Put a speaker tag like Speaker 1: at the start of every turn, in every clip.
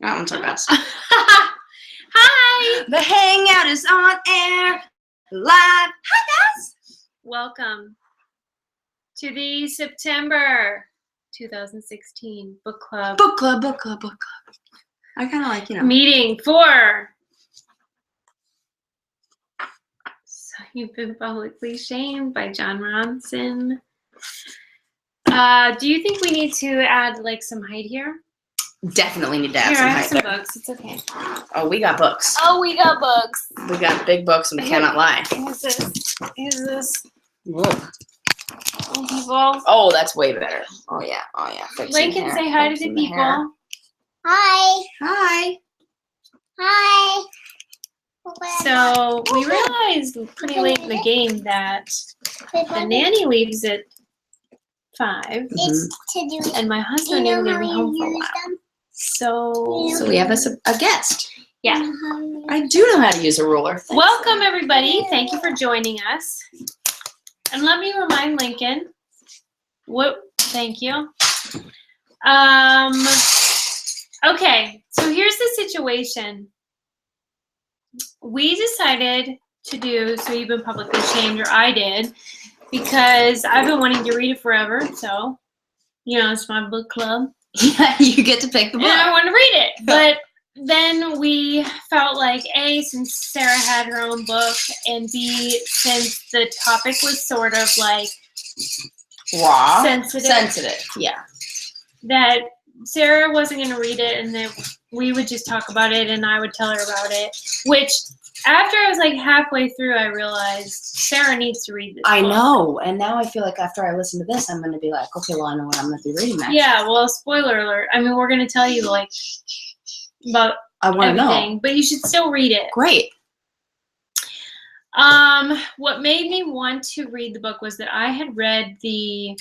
Speaker 1: That one's our best.
Speaker 2: Hi!
Speaker 1: The Hangout is on air live. Hi, guys.
Speaker 2: Welcome to the September 2016 book club.
Speaker 1: Book club. I kind of like,
Speaker 2: meeting for So You've Been Publicly Shamed by Jon Ronson. Do you think we need to add like some height here?
Speaker 1: Definitely need to add
Speaker 2: Here,
Speaker 1: some
Speaker 2: I
Speaker 1: height.
Speaker 2: have some books. It's okay.
Speaker 1: Oh, we got books.
Speaker 2: Oh, we got books.
Speaker 1: We got big books and we cannot lie.
Speaker 2: Who's this? Who's this?
Speaker 1: Whoa.
Speaker 2: Oh, people.
Speaker 1: Oh, that's way better. Oh, yeah. Fixing
Speaker 2: Lincoln,
Speaker 1: hair.
Speaker 2: say hi to the
Speaker 1: Fixing hair.
Speaker 2: people.
Speaker 3: Hi.
Speaker 1: Hi.
Speaker 3: Hi.
Speaker 2: So we realized pretty late in the game that the nanny leaves at 5,
Speaker 3: It's to do.
Speaker 2: and my
Speaker 3: You
Speaker 2: husband
Speaker 3: know
Speaker 2: isn't
Speaker 3: how
Speaker 2: gonna be
Speaker 3: you
Speaker 2: home for a
Speaker 3: use
Speaker 2: while.
Speaker 3: them?
Speaker 2: So
Speaker 1: So we have a guest.
Speaker 2: yeah.
Speaker 1: I do know how to use a ruler. Thanks.
Speaker 2: Welcome everybody. Thank you for joining us. And let me remind Lincoln. Thank you. Okay, so here's the situation. We decided to do So You've Been Publicly Shamed, or I did, because I've been wanting to read it forever. So, it's my book club.
Speaker 1: Yeah, you get to pick the book.
Speaker 2: And I want to read it. But then we felt like, A, since Sarah had her own book, and B, since the topic was sort of like
Speaker 1: Raw.
Speaker 2: sensitive,
Speaker 1: Yeah.
Speaker 2: that Sarah wasn't going to read it, and that we would just talk about it, and I would tell her about it. Which, after I was like halfway through, I realized Sarah needs to read this
Speaker 1: I
Speaker 2: book.
Speaker 1: know. And now I feel like after I listen to this, I'm going to be like, okay, well, I know what I'm going to be reading next.
Speaker 2: Yeah, well, spoiler alert. I mean, we're going to tell you like about
Speaker 1: I want to
Speaker 2: everything,
Speaker 1: know.
Speaker 2: but you should still read it.
Speaker 1: Great.
Speaker 2: What made me want to read the book was that I had read the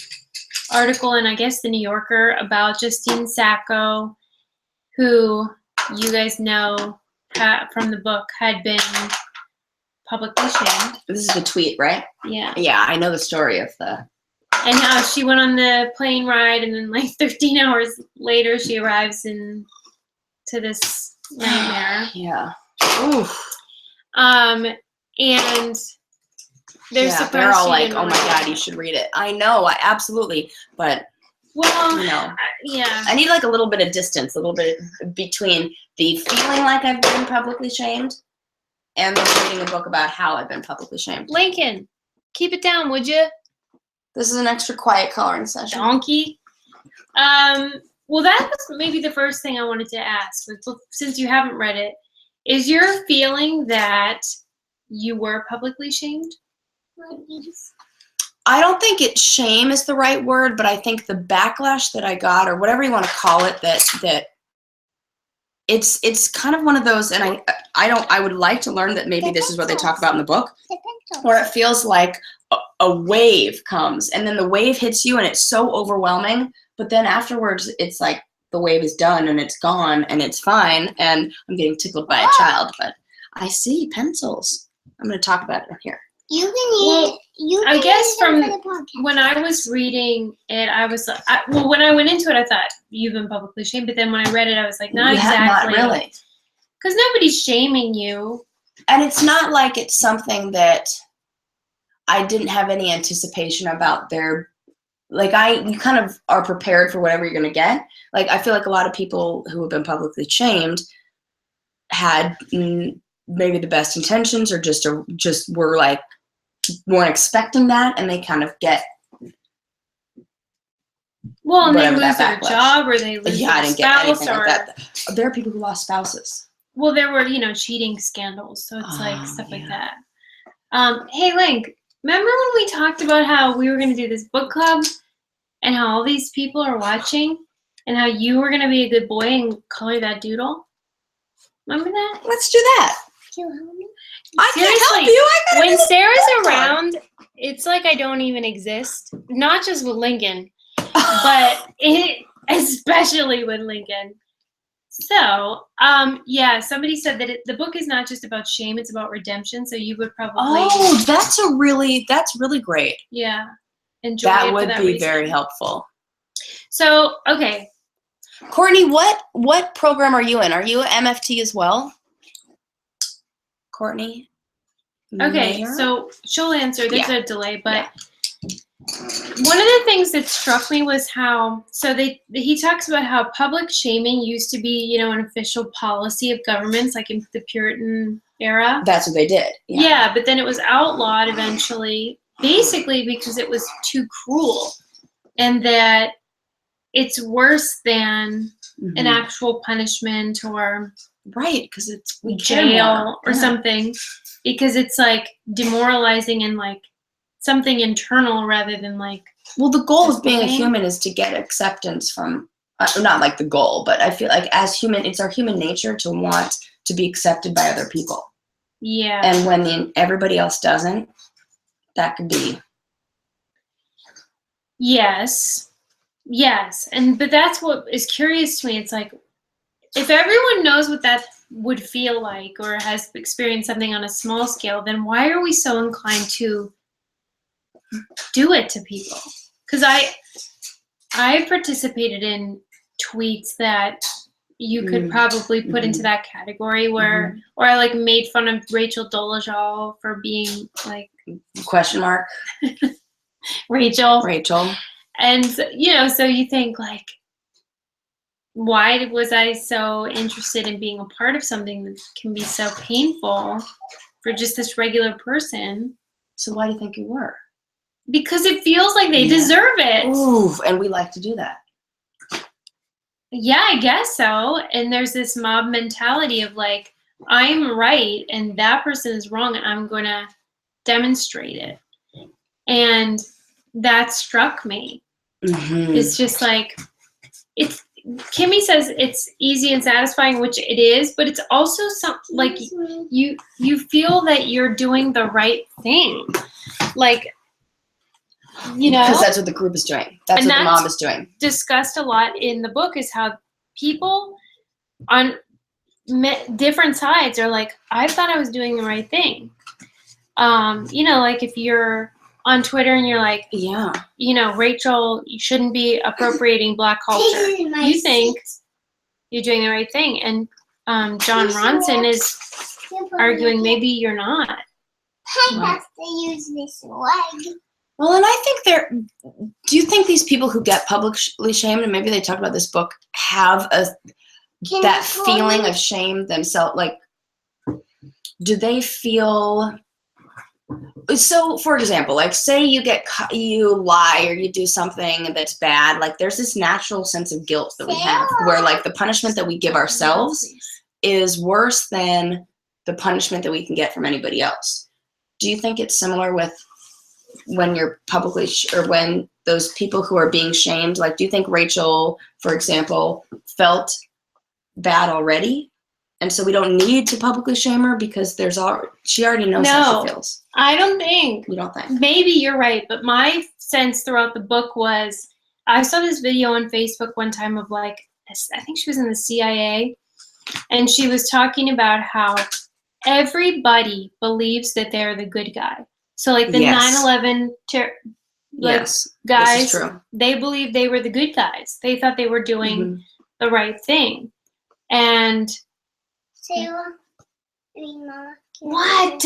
Speaker 2: article in, I guess, the New Yorker about Justine Sacco, who you guys know from the book had been publicly shamed.
Speaker 1: This is the tweet, right?
Speaker 2: Yeah.
Speaker 1: Yeah, I know the story of the...
Speaker 2: And how she went on the plane ride, and then like 13 hours later, she arrives to this nightmare.
Speaker 1: Yeah. Oof.
Speaker 2: And they're
Speaker 1: Yeah,
Speaker 2: surprised
Speaker 1: they're all
Speaker 2: she
Speaker 1: like,
Speaker 2: didn't
Speaker 1: oh my
Speaker 2: read
Speaker 1: God,
Speaker 2: it.
Speaker 1: you should read it. I know, absolutely. But,
Speaker 2: Well,
Speaker 1: yeah.
Speaker 2: yeah.
Speaker 1: I need like a little bit of distance, a little bit between the feeling like I've been publicly shamed and then reading a book about how I've been publicly shamed.
Speaker 2: Lincoln, keep it down, would you?
Speaker 1: This is an extra quiet coloring session.
Speaker 2: Donkey. Well, that was maybe the first thing I wanted to ask. Since you haven't read it, is your feeling that you were publicly shamed?
Speaker 1: I don't think shame is the right word, but I think the backlash that I got, or whatever you want to call it, that it's kind of one of those, and I would like to learn that maybe this is what they talk about in the book, where it feels like a wave comes, and then the wave hits you, and it's so overwhelming, but then afterwards, it's like the wave is done, and it's gone, and it's fine, and I'm getting tickled by a child, but I see pencils. I'm going to talk about it here.
Speaker 3: You can eat.
Speaker 2: I guess from
Speaker 3: for the podcast.
Speaker 2: when I was reading it, I was when I went into it, I thought you've been publicly shamed, but then when I read it, I was like, not exactly.
Speaker 1: Not really.
Speaker 2: Because nobody's shaming you.
Speaker 1: And it's not like it's something that I didn't have any anticipation about their, like you kind of are prepared for whatever you're going to get. Like I feel like a lot of people who have been publicly shamed had maybe the best intentions or just were like, weren't expecting that, and they kind of get
Speaker 2: Well, and they
Speaker 1: whatever
Speaker 2: lose
Speaker 1: that
Speaker 2: their
Speaker 1: backlash.
Speaker 2: job, or they lose
Speaker 1: Yeah, I
Speaker 2: their
Speaker 1: didn't get
Speaker 2: spouse,
Speaker 1: anything
Speaker 2: or
Speaker 1: like that. There are people who lost spouses.
Speaker 2: well, there were cheating scandals, so it's like
Speaker 1: Oh,
Speaker 2: stuff like
Speaker 1: yeah.
Speaker 2: that. Hey, Link, remember when we talked about how we were going to do this book club, and how all these people are watching, and how you were going to be a good boy and color that doodle? Remember that?
Speaker 1: Let's do that.
Speaker 3: Can you help me?
Speaker 1: I can't help
Speaker 2: Seriously,
Speaker 1: you. I gotta
Speaker 2: When
Speaker 1: do the
Speaker 2: Sarah's
Speaker 1: book club.
Speaker 2: around, it's like I don't even exist. Not just with Lincoln, but especially with Lincoln. So, yeah, somebody said that the book is not just about shame; it's about redemption. So you would probably,
Speaker 1: Oh, that's really great.
Speaker 2: yeah, enjoy it
Speaker 1: That
Speaker 2: for
Speaker 1: would
Speaker 2: that
Speaker 1: be
Speaker 2: reason.
Speaker 1: very helpful.
Speaker 2: So, okay,
Speaker 1: Courtney, what program are you in? Are you a MFT as well? Courtney?
Speaker 2: Okay,
Speaker 1: Mayer?
Speaker 2: so she'll answer. There's
Speaker 1: Yeah.
Speaker 2: a delay, but one of the things that struck me was how he talks about how public shaming used to be, an official policy of governments, like in the Puritan era.
Speaker 1: That's what they did.
Speaker 2: Yeah, but then it was outlawed eventually, basically because it was too cruel, and that it's worse than an actual punishment or
Speaker 1: right, because we care more.
Speaker 2: jail or something, because it's like demoralizing and like something internal rather than like.
Speaker 1: Well, the goal of being a
Speaker 2: discipline.
Speaker 1: human is to get acceptance from, not like the goal, but I feel like as human, it's our human nature to want to be accepted by other people.
Speaker 2: Yeah.
Speaker 1: And when everybody else doesn't, that could be.
Speaker 2: Yes. But that's what is curious to me. It's like, if everyone knows what that would feel like or has experienced something on a small scale, then why are we so inclined to do it to people? Because I participated in tweets that you could probably put into that category where, or I like made fun of Rachel Dolezal for being like
Speaker 1: Question mark.
Speaker 2: Rachel. And, so you think like, why was I so interested in being a part of something that can be so painful for just this regular person?
Speaker 1: So why do you think you were?
Speaker 2: Because it feels like they deserve it.
Speaker 1: Ooh, and we like to do that.
Speaker 2: Yeah, I guess so. And there's this mob mentality of like, I'm right and that person is wrong and I'm going to demonstrate it. And that struck me. It's just like, Kimmy says it's easy and satisfying, which it is, but it's also like you feel that you're doing the right thing. Like,
Speaker 1: because that's what the group is doing. That's what the mob is doing.
Speaker 2: Discussed a lot in the book is how people on different sides are like, I thought I was doing the right thing. Like if you're on Twitter and you're like, Rachel, you shouldn't be appropriating Black culture. You think you're doing the right thing. And John Ronson is arguing maybe you're not.
Speaker 3: I have to use this leg.
Speaker 1: Well, and I think do you think these people who get publicly shamed, and maybe they talk about this book, have that feeling of shame themselves? Like, do they feel... So, for example, like say you lie or you do something that's bad, like there's this natural sense of guilt that we have where like the punishment that we give ourselves is worse than the punishment that we can get from anybody else. Do you think it's similar with when you're publicly or when those people who are being shamed, like do you think Rachel, for example, felt bad already? And so we don't need to publicly shame her because she already knows how she feels.
Speaker 2: I don't think.
Speaker 1: You don't think?
Speaker 2: Maybe you're right, but my sense throughout the book was, I saw this video on Facebook one time of like, I think she was in the CIA, and she was talking about how everybody believes that they're the good guy. So like the 9/11 guys,
Speaker 1: this is true.
Speaker 2: They believed they were the good guys. They thought they were doing the right thing. And
Speaker 3: Sarah,
Speaker 2: what?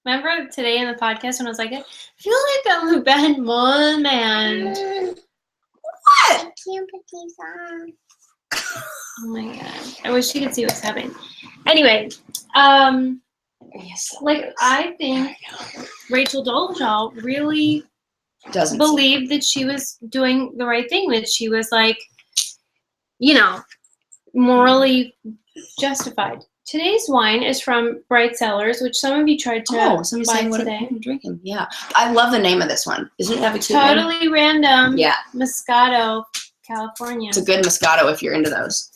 Speaker 2: Remember today in the podcast when I was like, I feel like I'm a bad mom, man.
Speaker 3: What? I can't put these on.
Speaker 2: Oh my god. I wish you could see what's happening. Anyway, like I think Rachel Dolezal really
Speaker 1: doesn't
Speaker 2: believe that she was doing the right thing, that she was like, morally justified. Today's wine is from Bright Cellars, which some of you tried to buy today.
Speaker 1: What I'm drinking. Yeah, I love the name of this one. Isn't it have a cute name?
Speaker 2: Totally random.
Speaker 1: Yeah.
Speaker 2: Moscato, California.
Speaker 1: It's a good Moscato if you're into those.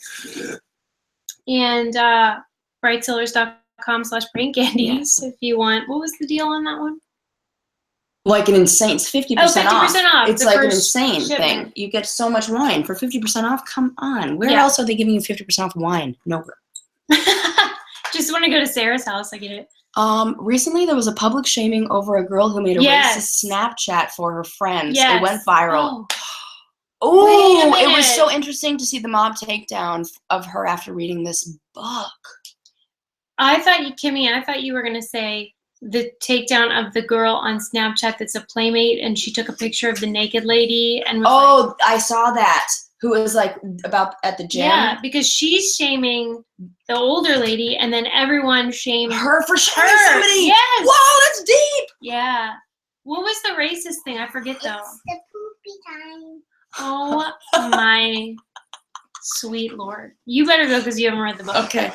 Speaker 2: And brightcellars.com/brain candies if you want. What was the deal on that one?
Speaker 1: Like an insane, it's 50%
Speaker 2: 50% off.
Speaker 1: It's like an insane thing. You get so much wine for 50% off. Come on. Where else are they giving you 50% off wine? Nowhere.
Speaker 2: Just want to go to Sarah's house. I get it.
Speaker 1: Recently there was a public shaming over a girl who made a racist Snapchat for her friends. It went viral. Oh, it was
Speaker 2: minute.
Speaker 1: so interesting to see the mob takedown of her after reading this book.
Speaker 2: I thought you were gonna say the takedown of the girl on Snapchat that's a playmate, and she took a picture of the naked lady and was
Speaker 1: Oh, I saw that. Who was like about at the gym?
Speaker 2: yeah, because she's shaming the older lady, and then everyone shamed
Speaker 1: Her for shaming
Speaker 2: her.
Speaker 1: somebody.
Speaker 2: Yes.
Speaker 1: Whoa, that's deep.
Speaker 2: Yeah. What was the racist thing? I forget though.
Speaker 3: It's the poopy time.
Speaker 2: Oh my sweet lord! You better go because you haven't read the book.
Speaker 1: Okay.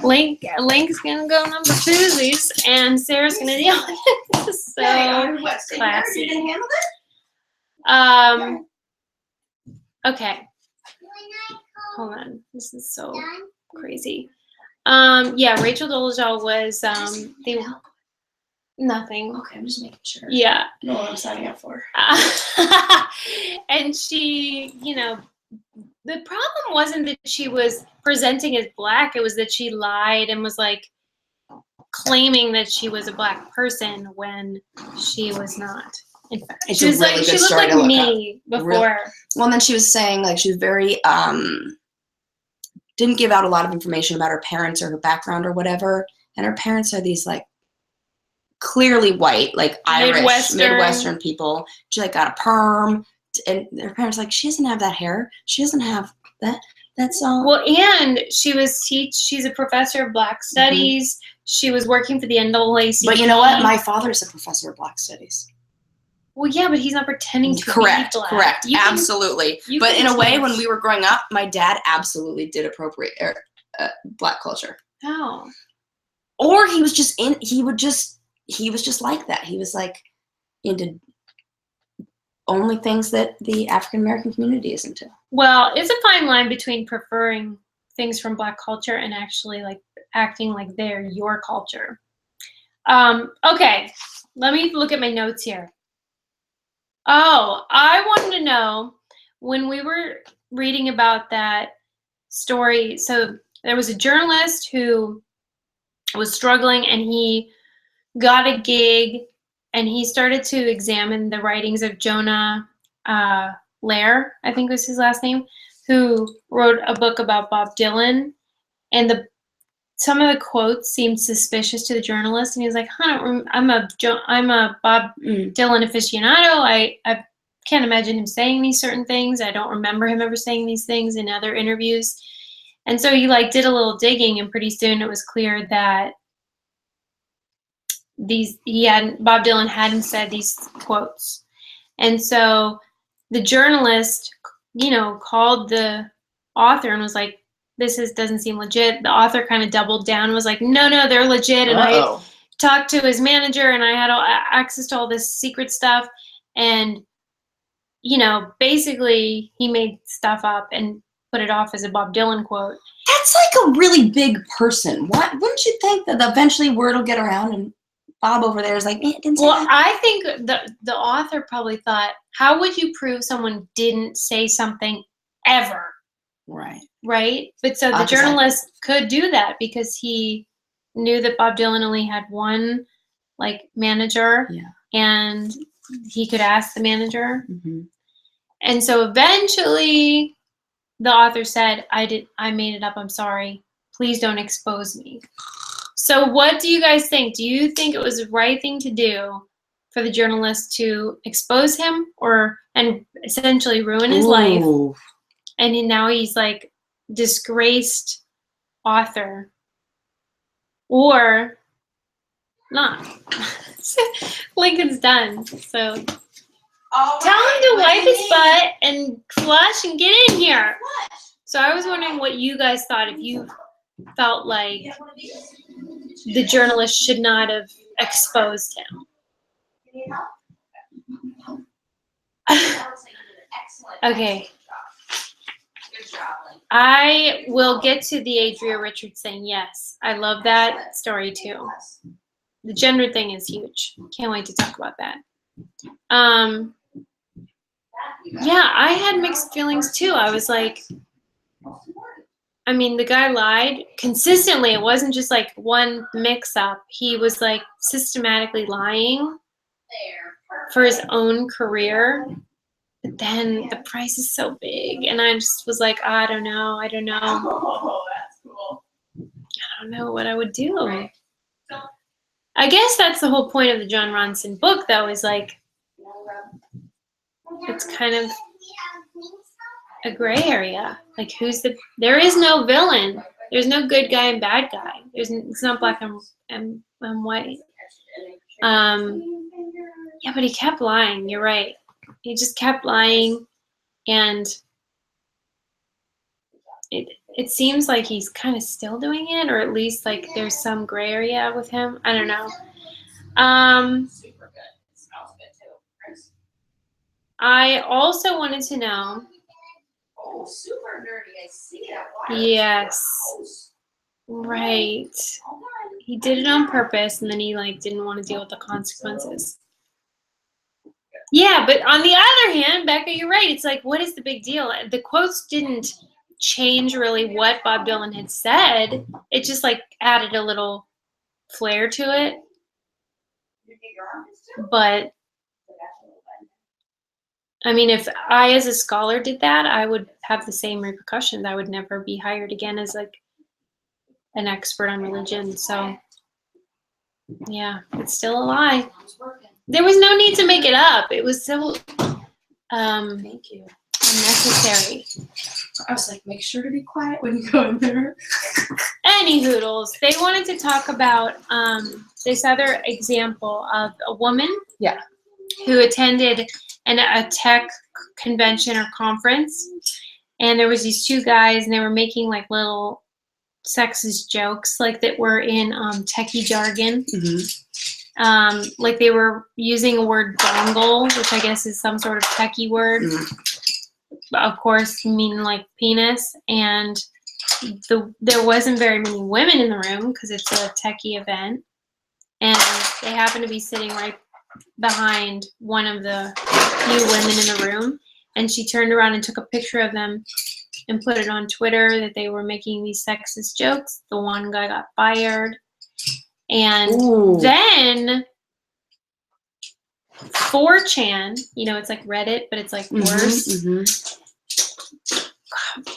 Speaker 2: Link's gonna go number twosies, and Sarah's gonna deal with it. So classy.
Speaker 1: You can handle
Speaker 2: Okay.
Speaker 3: When
Speaker 2: Hold on. This is so
Speaker 3: I done,
Speaker 2: crazy. Yeah, Rachel Dolezal was the nothing.
Speaker 1: Okay, I'm just making sure.
Speaker 2: Yeah.
Speaker 1: I know what I'm signing up for.
Speaker 2: And she, the problem wasn't that she was presenting as black, it was that she lied and was like claiming that she was a black person when she was not. In fact,
Speaker 1: It's
Speaker 2: she
Speaker 1: a
Speaker 2: was
Speaker 1: really
Speaker 2: like
Speaker 1: good
Speaker 2: she looked
Speaker 1: story
Speaker 2: like
Speaker 1: to look
Speaker 2: me before.
Speaker 1: Well, and then she was saying like she was very didn't give out a lot of information about her parents or her background or whatever. And her parents are these like clearly white, like Irish, Midwestern people. She like got a perm, and her parents like she doesn't have that hair. She doesn't have that. That's all.
Speaker 2: Well, and she's a professor of Black Studies. She was working for the NAACP.
Speaker 1: But you know what? My father's a professor of Black Studies.
Speaker 2: Well, yeah, but he's not pretending to
Speaker 1: Correct,
Speaker 2: be black.
Speaker 1: correct,
Speaker 2: You can-
Speaker 1: absolutely.
Speaker 2: you
Speaker 1: But
Speaker 2: can
Speaker 1: in a way,
Speaker 2: tell.
Speaker 1: when we were growing up, my dad absolutely did appropriate Black culture.
Speaker 2: How?
Speaker 1: Or he was just like that. He was like into only things that the African American community is into.
Speaker 2: Well, it's a fine line between preferring things from Black culture and actually like acting like they're your culture. Okay, let me look at my notes here. Oh, I wanted to know when we were reading about that story. So there was a journalist who was struggling, and he got a gig, and he started to examine the writings of Jonah Lehrer, I think was his last name, who wrote a book about Bob Dylan. And some of the quotes seemed suspicious to the journalist, and he was like, I'm a Bob Dylan aficionado. I can't imagine him saying these certain things. I don't remember him ever saying these things in other interviews. And so he like did a little digging, and pretty soon it was clear that Bob Dylan hadn't said these quotes. And so the journalist, called the author and was like, this doesn't seem legit. The author kind of doubled down and was like, no, they're legit. And I talked to his manager, and I had access to all this secret stuff. And, basically he made stuff up and put it off as a Bob Dylan quote.
Speaker 1: That's like a really big person. Wouldn't you think that eventually word will get around and Bob over there is like, it didn't say
Speaker 2: Well,
Speaker 1: that.
Speaker 2: I think the author probably thought, how would you prove someone didn't say something ever? Right? But so the journalist could do that because he knew that Bob Dylan only had one manager, and he could ask the manager.
Speaker 1: Mm-hmm.
Speaker 2: And so eventually the author said, I made it up, I'm sorry. Please don't expose me. So what do you guys think? Do you think it was the right thing to do for the journalist to expose him and essentially ruin his life? And now he's like disgraced author, or not? Lincoln's done. So tell him to wipe his butt and flush and get in here. So I was wondering what you guys thought, if you felt like the journalist should not have exposed him. Okay. I will get to the Adria Richards thing. Yes, I love that story too. The gender thing is huge. Can't wait to talk about that. Yeah, I had mixed feelings too. I was like, the guy lied consistently. It wasn't just like one mix-up. He was like systematically lying for his own career. But then the price is so big, and I just was like, I don't know.
Speaker 4: Oh, that's cool.
Speaker 2: I don't know what I would do. I guess that's the whole point of the John Ronson book, though, is like it's kind of a gray area. Like, there is no villain. There's no good guy and bad guy. It's not black and white. Yeah, but he kept lying. You're right. He just kept lying, and it seems like he's kind of still doing it, or at least like there's some gray area with him. I don't know.
Speaker 4: Super good. It smells good too.
Speaker 2: I also wanted to know.
Speaker 4: Oh, super nerdy. I see it.
Speaker 2: Yes. Right. He did it on purpose, and then he like didn't want to deal with the consequences. Yeah, but on the other hand, Becca, you're right. It's like, what is the big deal? The quotes didn't change really what Bob Dylan had said. It just like added a little flair to it. But I mean, if I as a scholar did that, I would have the same repercussions. I would never be hired again as like an expert on religion. So yeah, it's still a lie. There was no need to make it up. It was so
Speaker 1: Thank you.
Speaker 2: unnecessary.
Speaker 1: I was like, make sure to be quiet when you go in there.
Speaker 2: Any hoodles. They wanted to talk about this other example of a woman who attended a tech convention or conference, and there was these two guys, and they were making like little sexist jokes like that were in techie jargon. Like they were using a word dongle, which I guess is some sort of techie word. Of course, meaning like penis. And there wasn't very many women in the room because it's a techie event. And they happened to be sitting right behind one of the few women in the room. And she turned around and took a picture of them and put it on Twitter that they were making these sexist jokes. The one guy got fired. And then 4chan, it's like Reddit, but it's like worse,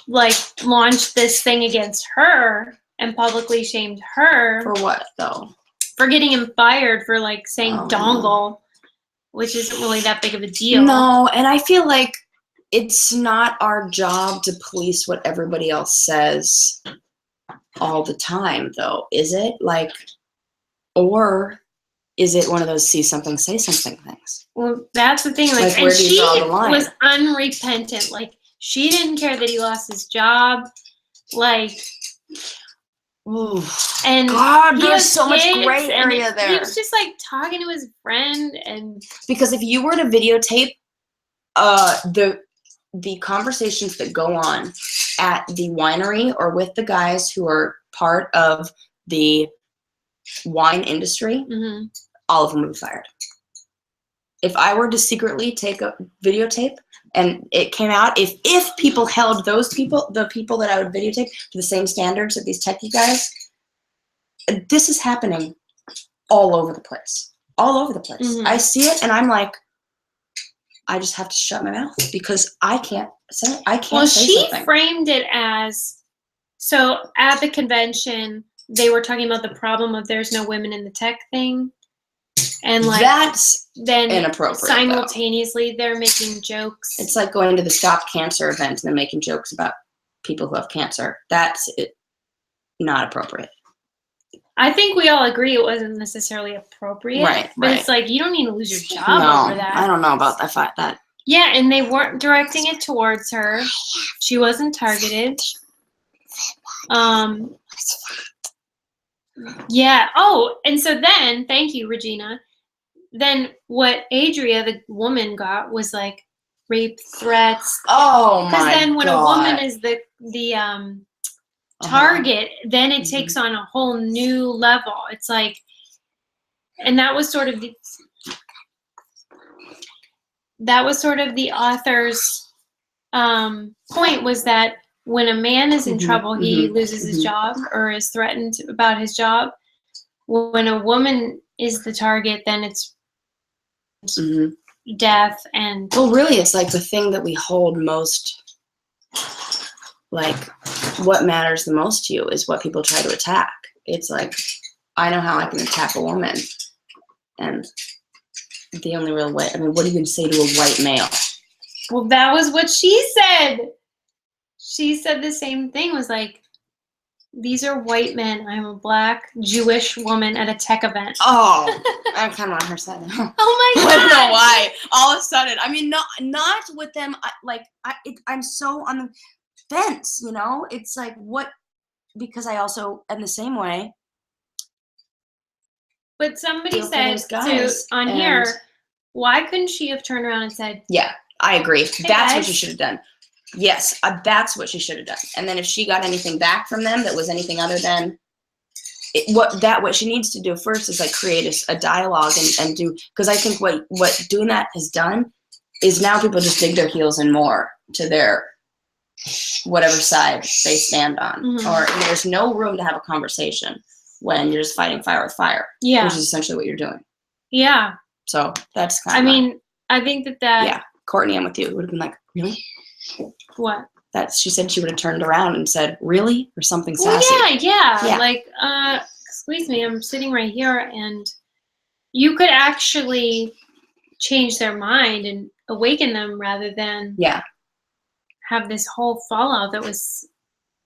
Speaker 2: like launched this thing against her and publicly shamed her.
Speaker 1: For what, though?
Speaker 2: For getting him fired for like saying dongle, which isn't really that big of a deal.
Speaker 1: No, and I feel like it's not our job to police what everybody else says all the time, though, is it? Like, or is it one of those see something, say something things?
Speaker 2: Well, that's the thing. Like,
Speaker 1: where
Speaker 2: and
Speaker 1: do you
Speaker 2: she
Speaker 1: draw the line?
Speaker 2: was unrepentant. Like, she didn't care that he lost his job. Like,
Speaker 1: Ooh.
Speaker 2: and
Speaker 1: God,
Speaker 2: he
Speaker 1: there's
Speaker 2: has
Speaker 1: so much
Speaker 2: kids,
Speaker 1: gray
Speaker 2: and
Speaker 1: area there.
Speaker 2: He was just like talking to his friend, and
Speaker 1: Because if you were to videotape the conversations that go on at the winery or with the guys who are part of the wine industry, all of them would be fired. If I were to secretly take a videotape and it came out, if people held those people, the people that I would videotape, to the same standards of these techie guys, this is happening all over the place. All over the place. I see it and I'm like, I just have to shut my mouth because I can't say
Speaker 2: well,
Speaker 1: say
Speaker 2: she
Speaker 1: something.
Speaker 2: framed it as, so at the convention, they were talking about the problem of there's no women in the tech thing. And like
Speaker 1: That's
Speaker 2: then
Speaker 1: inappropriate.
Speaker 2: simultaneously they're making jokes.
Speaker 1: It's like going to the Stop Cancer event and then making jokes about people who have cancer. That's not appropriate.
Speaker 2: I think we all agree it wasn't necessarily appropriate.
Speaker 1: Right,
Speaker 2: But
Speaker 1: right.
Speaker 2: it's like, you don't need to lose your job
Speaker 1: No,
Speaker 2: over that.
Speaker 1: I don't know about that.
Speaker 2: Yeah, and they weren't directing it towards her. She wasn't targeted. Yeah. Oh, and so then, thank you, Regina. Then what Adria, the woman, got was like rape threats.
Speaker 1: Oh my God.
Speaker 2: Because then when a woman is the target, then it takes on a whole new level. It's like, and that was sort of the author's point, was that when a man is in trouble, he loses his job or is threatened about his job. When a woman is the target, then it's death and
Speaker 1: Well, really, it's like the thing that we hold most, like, what matters the most to you is what people try to attack. It's like, I know how I can attack a woman. And the only real way, I mean, what are you going to say to a white male?
Speaker 2: well, that was what she said. She said the same thing, was like, these are white men. I'm a black Jewish woman at a tech event.
Speaker 1: Oh, I'm kind of on her side now.
Speaker 2: Oh my
Speaker 1: I don't know
Speaker 2: god.
Speaker 1: why. All of a sudden, I mean, not with them. I'm so on the fence. You know, it's like what? Because I also, in the same way,
Speaker 2: But somebody
Speaker 1: feel for
Speaker 2: said
Speaker 1: those guys,
Speaker 2: on
Speaker 1: and-
Speaker 2: here, why couldn't she have turned around and said,
Speaker 1: yeah, I agree. That's what
Speaker 2: guys.
Speaker 1: she should have done. Yes, that's what she should have done. And then if she got anything back from them that was anything other than what she needs to do first is like create a dialogue and do, because I think what doing that has done is now people just dig their heels in more to their whatever side they stand on.
Speaker 2: Mhm.
Speaker 1: Or there's no room to have a conversation when you're just fighting fire with fire,
Speaker 2: yeah,
Speaker 1: which is essentially what you're doing.
Speaker 2: yeah.
Speaker 1: So that's kind
Speaker 2: I
Speaker 1: of
Speaker 2: mean, I think that
Speaker 1: yeah. Courtney, I'm with you. It would have been like, really?
Speaker 2: what?
Speaker 1: That she said she would have turned around and said, really? Or something
Speaker 2: Well,
Speaker 1: sassy.
Speaker 2: yeah.
Speaker 1: Yeah.
Speaker 2: Like, excuse me, I'm sitting right here, and you could actually change their mind and awaken them rather than
Speaker 1: Yeah.
Speaker 2: have this whole fallout that was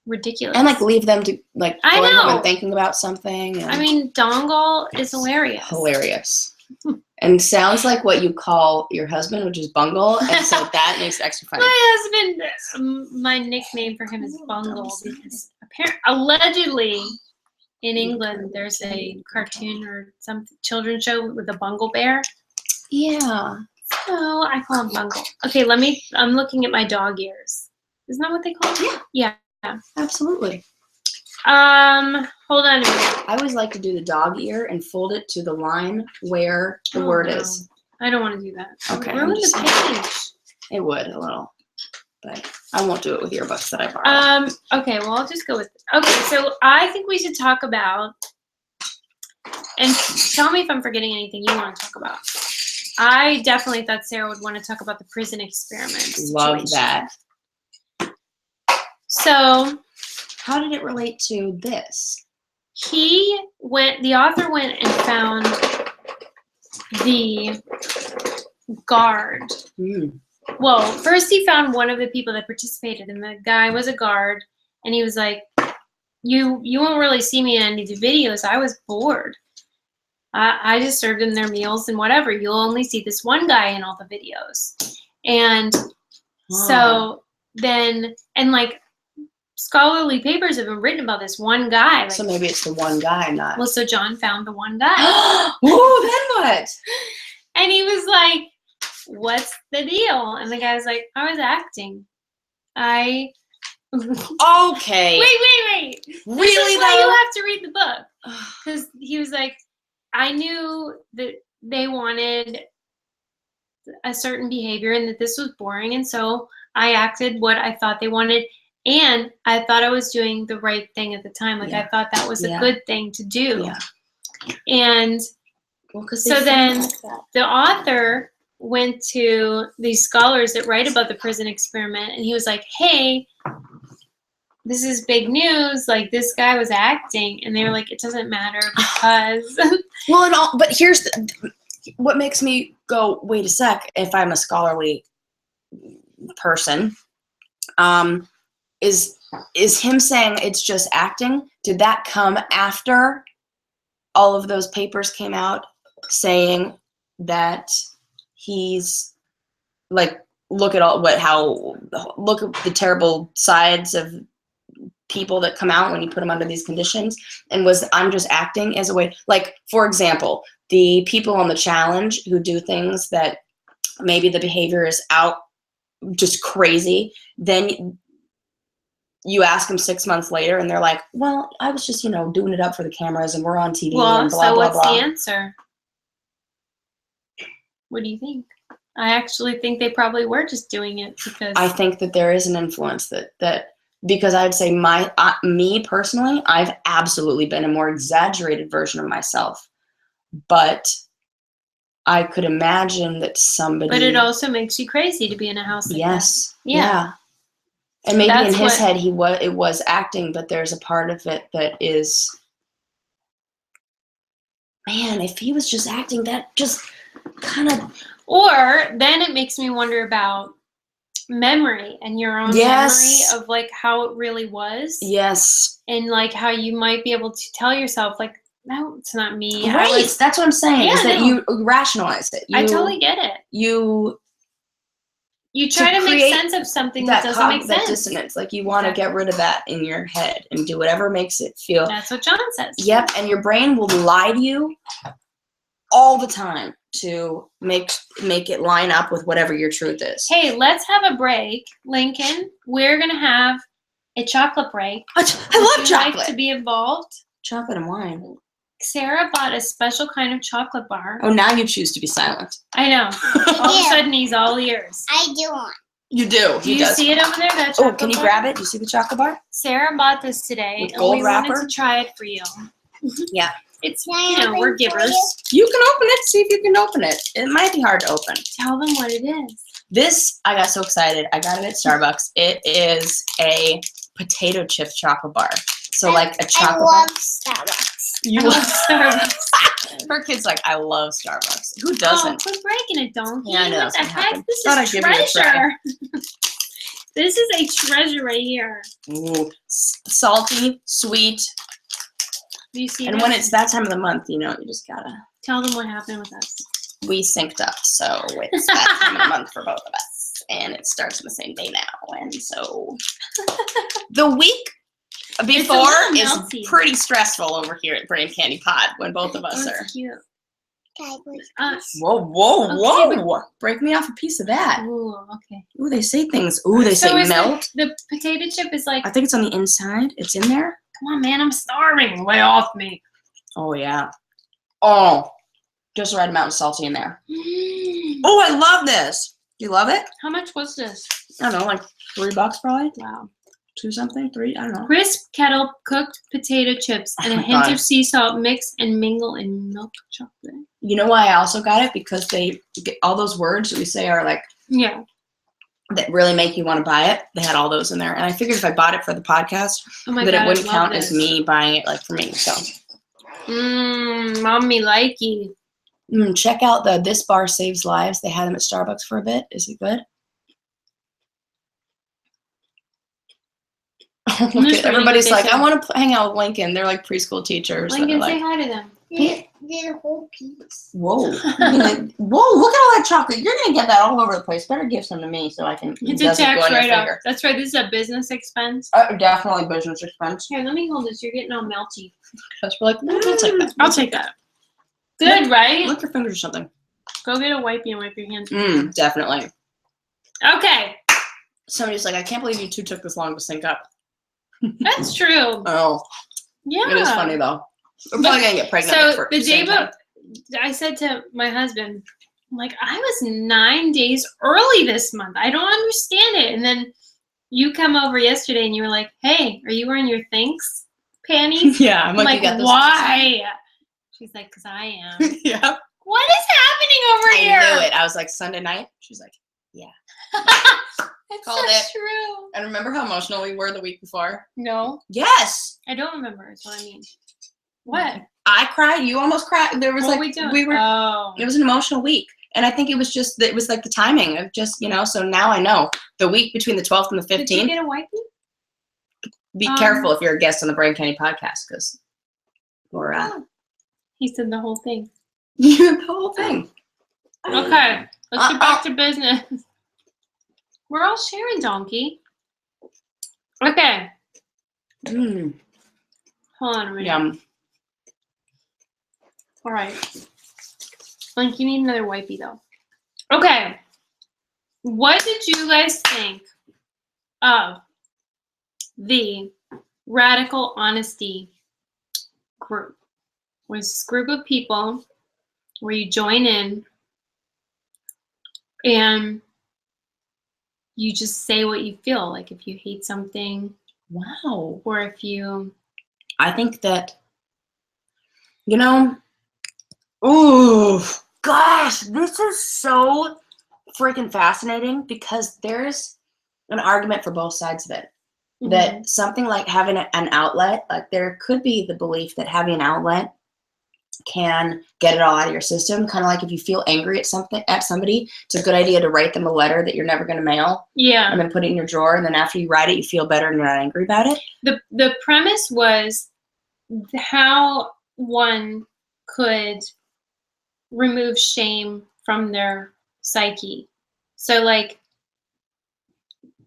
Speaker 2: ridiculous.
Speaker 1: And like leave them to like
Speaker 2: I
Speaker 1: going home
Speaker 2: know.
Speaker 1: and thinking about something. And
Speaker 2: I mean, Dongle is hilarious.
Speaker 1: hilarious. And sounds like what you call your husband, which is Bungle. And so that makes it extra funny.
Speaker 2: My husband, my nickname for him is Bungle because allegedly in England there's a cartoon or some children's show with a bungle bear.
Speaker 1: Yeah.
Speaker 2: So I call him Bungle. Okay, I'm looking at my dog ears. Isn't that what they call it? Yeah.
Speaker 1: Absolutely.
Speaker 2: Hold on a minute.
Speaker 1: I always like to do the dog ear and fold it to the line where the
Speaker 2: Oh,
Speaker 1: word
Speaker 2: no.
Speaker 1: is.
Speaker 2: I don't want to do that.
Speaker 1: Okay,
Speaker 2: Ruin
Speaker 1: I'm
Speaker 2: the
Speaker 1: just
Speaker 2: page.
Speaker 1: It would a little. But I won't do it with earbuds that I borrowed.
Speaker 2: Okay, well, I'll just go with. Okay, so I think we should talk about, and tell me if I'm forgetting anything you want to talk about. I definitely thought Sarah would want to talk about the prison experiment.
Speaker 1: Love
Speaker 2: situation.
Speaker 1: that.
Speaker 2: So
Speaker 1: How did it relate to this?
Speaker 2: the author went and found the guard.
Speaker 1: Mm.
Speaker 2: Well, first he found one of the people that participated, and the guy was a guard, and he was like, you won't really see me in any of the videos. I was bored. I just served them their meals and whatever. You'll only see this one guy in all the videos. And so then, and like scholarly papers have been written about this one guy. Like,
Speaker 1: So maybe it's the one guy, not.
Speaker 2: well, so John found the one guy.
Speaker 1: Ooh, then what?
Speaker 2: And he was like, what's the deal? And the guy was like, I was acting. Wait.
Speaker 1: Okay.
Speaker 2: Really,
Speaker 1: Really
Speaker 2: this is why
Speaker 1: though?
Speaker 2: you have to read the book. Because he was like, I knew that they wanted a certain behavior and that this was boring. And so I acted what I thought they wanted. And I thought I was doing the right thing at the time. Like,
Speaker 1: Yeah.
Speaker 2: I thought that was a
Speaker 1: Yeah.
Speaker 2: good thing to do.
Speaker 1: Yeah.
Speaker 2: And
Speaker 1: Well, because
Speaker 2: So then- the author went to these scholars that write about the prison experiment, and he was like, hey, this is big news. Like, this guy was acting. And they were like, it doesn't matter because.
Speaker 1: Well, and all, but here's what makes me go, wait a sec, if I'm a scholarly person, is him saying it's just acting? Did that come after all of those papers came out saying that he's like, look at the terrible sides of people that come out when you put them under these conditions, and I'm just acting as a way, like, for example, the people on the challenge who do things that maybe the behavior is out just crazy, then you ask them 6 months later and they're like, well, I was just, doing it up for the cameras and we're on TV
Speaker 2: Well,
Speaker 1: and blah,
Speaker 2: so
Speaker 1: blah,
Speaker 2: what's
Speaker 1: blah.
Speaker 2: the answer? What do you think? I actually think they probably were just doing it because.
Speaker 1: I think that there is an influence that because I'd say me personally, I've absolutely been a more exaggerated version of myself, but I could imagine that somebody.
Speaker 2: But it also makes you crazy to be in a house like
Speaker 1: Yes.
Speaker 2: that. Yeah.
Speaker 1: And maybe
Speaker 2: That's
Speaker 1: in his
Speaker 2: what-
Speaker 1: head it was acting, but there's a part of it that is, man, if he was just acting, that just kind of.
Speaker 2: Or then it makes me wonder about memory and your own
Speaker 1: Yes.
Speaker 2: memory of like how it really was.
Speaker 1: Yes.
Speaker 2: And like how you might be able to tell yourself like, no, it's not me.
Speaker 1: Right. That's what I'm saying. Is
Speaker 2: Yeah,
Speaker 1: that
Speaker 2: no.
Speaker 1: you rationalize it.
Speaker 2: I totally get it.
Speaker 1: You
Speaker 2: You try to make
Speaker 1: create
Speaker 2: sense of something that doesn't make
Speaker 1: that
Speaker 2: sense.
Speaker 1: dissonance. Like you want to
Speaker 2: Exactly.
Speaker 1: get rid of that in your head and do whatever makes it feel.
Speaker 2: That's what John says.
Speaker 1: Yep. And your brain will lie to you all the time to make it line up with whatever your truth is.
Speaker 2: Hey, let's have a break, Lincoln. We're gonna have a chocolate break.
Speaker 1: I
Speaker 2: Would
Speaker 1: love
Speaker 2: you
Speaker 1: chocolate.
Speaker 2: like to be involved?
Speaker 1: Chocolate and wine.
Speaker 2: Sarah bought a special kind of chocolate bar.
Speaker 1: Oh, now you choose to be silent.
Speaker 2: I know. All of a
Speaker 3: Yeah.
Speaker 2: sudden, he's all ears.
Speaker 3: I do want.
Speaker 1: You do.
Speaker 2: Do you see it over there? That
Speaker 1: Oh,
Speaker 2: chocolate
Speaker 1: can you
Speaker 2: bar?
Speaker 1: grab it? Do you see the chocolate bar?
Speaker 2: Sarah bought this today,
Speaker 1: With
Speaker 2: and
Speaker 1: gold
Speaker 2: we wanted
Speaker 1: wrapper?
Speaker 2: to try it for you.
Speaker 1: Yeah.
Speaker 2: It's,
Speaker 3: Can I
Speaker 2: you know,
Speaker 3: open
Speaker 2: we're
Speaker 3: for
Speaker 2: givers.
Speaker 3: you?
Speaker 1: You can open it. See if you can open it. It might be hard to open.
Speaker 2: Tell them what it is.
Speaker 1: This, I got so excited. I got it at Starbucks. It is a potato chip chocolate bar. So like a
Speaker 3: I
Speaker 1: chocolate
Speaker 3: love
Speaker 1: bar.
Speaker 3: Starbucks.
Speaker 1: You
Speaker 2: I love Starbucks.
Speaker 1: Her kid's like, I love Starbucks. Who
Speaker 2: Oh,
Speaker 1: doesn't?
Speaker 2: quit breaking it, donkey.
Speaker 1: Yeah, I know,
Speaker 2: What
Speaker 1: that's
Speaker 2: the
Speaker 1: what
Speaker 2: heck?
Speaker 1: happened.
Speaker 2: This
Speaker 1: Thought
Speaker 2: is
Speaker 1: I'd give you a try.
Speaker 2: treasure. This is a treasure right here.
Speaker 1: Ooh, salty, sweet.
Speaker 2: Do you see
Speaker 1: And
Speaker 2: this?
Speaker 1: when it's that time of the month, you know, you just gotta.
Speaker 2: Tell them what happened with us.
Speaker 1: We synced up, so it's that time of the month for both of us. And it starts on the same day now. And so the week before
Speaker 2: little
Speaker 1: is
Speaker 2: melty.
Speaker 1: pretty stressful over here at Brain Candy Pod when both of
Speaker 2: Oh,
Speaker 1: us are.
Speaker 2: it's cute.
Speaker 3: Guys, wait.
Speaker 1: Whoa, whoa,
Speaker 2: Okay,
Speaker 1: whoa. Break me off a piece of that.
Speaker 2: Ooh, okay.
Speaker 1: Ooh, they say things. Ooh, they
Speaker 2: So
Speaker 1: say
Speaker 2: is
Speaker 1: melt.
Speaker 2: The potato chip is like,
Speaker 1: I think it's on the inside. It's in there.
Speaker 2: come on, man, I'm starving. Lay off me.
Speaker 1: Oh, yeah. Oh, just the right amount of salty in there.
Speaker 2: Mm.
Speaker 1: Oh, I love this. You love it?
Speaker 2: How much was this?
Speaker 1: I don't know, like $3 probably.
Speaker 2: Wow.
Speaker 1: 2 something, 3, I don't know.
Speaker 2: Crisp kettle cooked potato chips and a
Speaker 1: my
Speaker 2: hint
Speaker 1: God.
Speaker 2: of sea salt mix and mingle in milk chocolate.
Speaker 1: You know why I also got it? Because they get all those words that we say are like
Speaker 2: Yeah.
Speaker 1: that really make you want to buy it. They had all those in there, and I figured if I bought it for the podcast,
Speaker 2: Oh my
Speaker 1: that
Speaker 2: God,
Speaker 1: it wouldn't
Speaker 2: I love
Speaker 1: count
Speaker 2: this.
Speaker 1: as me buying it like for me. So
Speaker 2: Mommy likey.
Speaker 1: check out the This Bar Saves Lives. They had them at Starbucks for a bit. Is it good? Look
Speaker 2: just
Speaker 1: at,
Speaker 2: reading
Speaker 1: everybody's
Speaker 2: what they
Speaker 1: like,
Speaker 2: said.
Speaker 1: I want to hang out with Lincoln. They're like preschool teachers. that are
Speaker 2: Lincoln,
Speaker 1: like,
Speaker 2: say hi to them.
Speaker 3: There's a whole piece.
Speaker 1: whoa, whoa! Look at all that chocolate. You're gonna get that all over the place. Better give some to me so I can. it
Speaker 2: It's a
Speaker 1: doesn't go
Speaker 2: tax
Speaker 1: on your
Speaker 2: write-off.
Speaker 1: finger.
Speaker 2: That's right. This is a business expense.
Speaker 1: Definitely business expense.
Speaker 2: Here, let me hold this. You're getting all melty.
Speaker 1: Because we're like, I'll take that.
Speaker 2: I'll take that. Good, right?
Speaker 1: Lick your fingers or something.
Speaker 2: Go get a wipey and wipe your hands.
Speaker 1: Definitely.
Speaker 2: Okay,
Speaker 1: Somebody's like, I can't believe you two took this long to sync up.
Speaker 2: that's true.
Speaker 1: Oh,
Speaker 2: Yeah.
Speaker 1: it is funny though. We're probably gonna get pregnant.
Speaker 2: So
Speaker 1: for
Speaker 2: the day
Speaker 1: same time.
Speaker 2: before, I said to my husband, I'm like, I was 9 days early this month. I don't understand it. And then you come over yesterday and you were like, hey, are you wearing your thanks panties?
Speaker 1: Yeah, I'm
Speaker 2: I'm
Speaker 1: like, you got this.
Speaker 2: why? She's like, because I am.
Speaker 1: Yeah.
Speaker 2: What is happening over
Speaker 1: I
Speaker 2: here?
Speaker 1: knew it. I was like, Sunday night. She's like,
Speaker 2: It's
Speaker 1: Called
Speaker 2: so
Speaker 1: it.
Speaker 2: true.
Speaker 1: and remember how emotional we were the week before?
Speaker 2: No,
Speaker 1: Yes.
Speaker 2: I don't remember. Is what I mean. What?
Speaker 1: I cried. You almost cried. There was
Speaker 2: What
Speaker 1: like
Speaker 2: we doing?
Speaker 1: we were.
Speaker 2: Oh.
Speaker 1: It was an emotional week. And I think it was just that it was like the timing of just, so now I know the week between the 12th and the
Speaker 2: Did you
Speaker 1: 15th.
Speaker 2: get a wipey?
Speaker 1: Be careful if you're a guest on the Brain Candy podcast because we're
Speaker 2: He said the whole thing.
Speaker 1: the whole thing.
Speaker 2: Okay, let's get back to business. We're all sharing, donkey. Okay,
Speaker 1: Mm,
Speaker 2: hold on a minute.
Speaker 1: yum.
Speaker 2: All right. Like, you need another wipey, though. Okay. What did you guys think of the Radical Honesty group? It was this group of people where you join in and you just say what you feel. Like if you hate something
Speaker 1: Wow.
Speaker 2: or if you...
Speaker 1: I think that, ooh, Gosh, this is so freaking fascinating because there's an argument for both sides of it.
Speaker 2: Mhm.
Speaker 1: That something like having an outlet, like there could be the belief that having an outlet can get it all out of your system. Kind of like if you feel angry at somebody, it's a good idea to write them a letter that you're never going to mail
Speaker 2: Yeah.
Speaker 1: and then put it in your drawer. And then after you write it, you feel better and you're not angry about it.
Speaker 2: The premise was how one could remove shame from their psyche. So like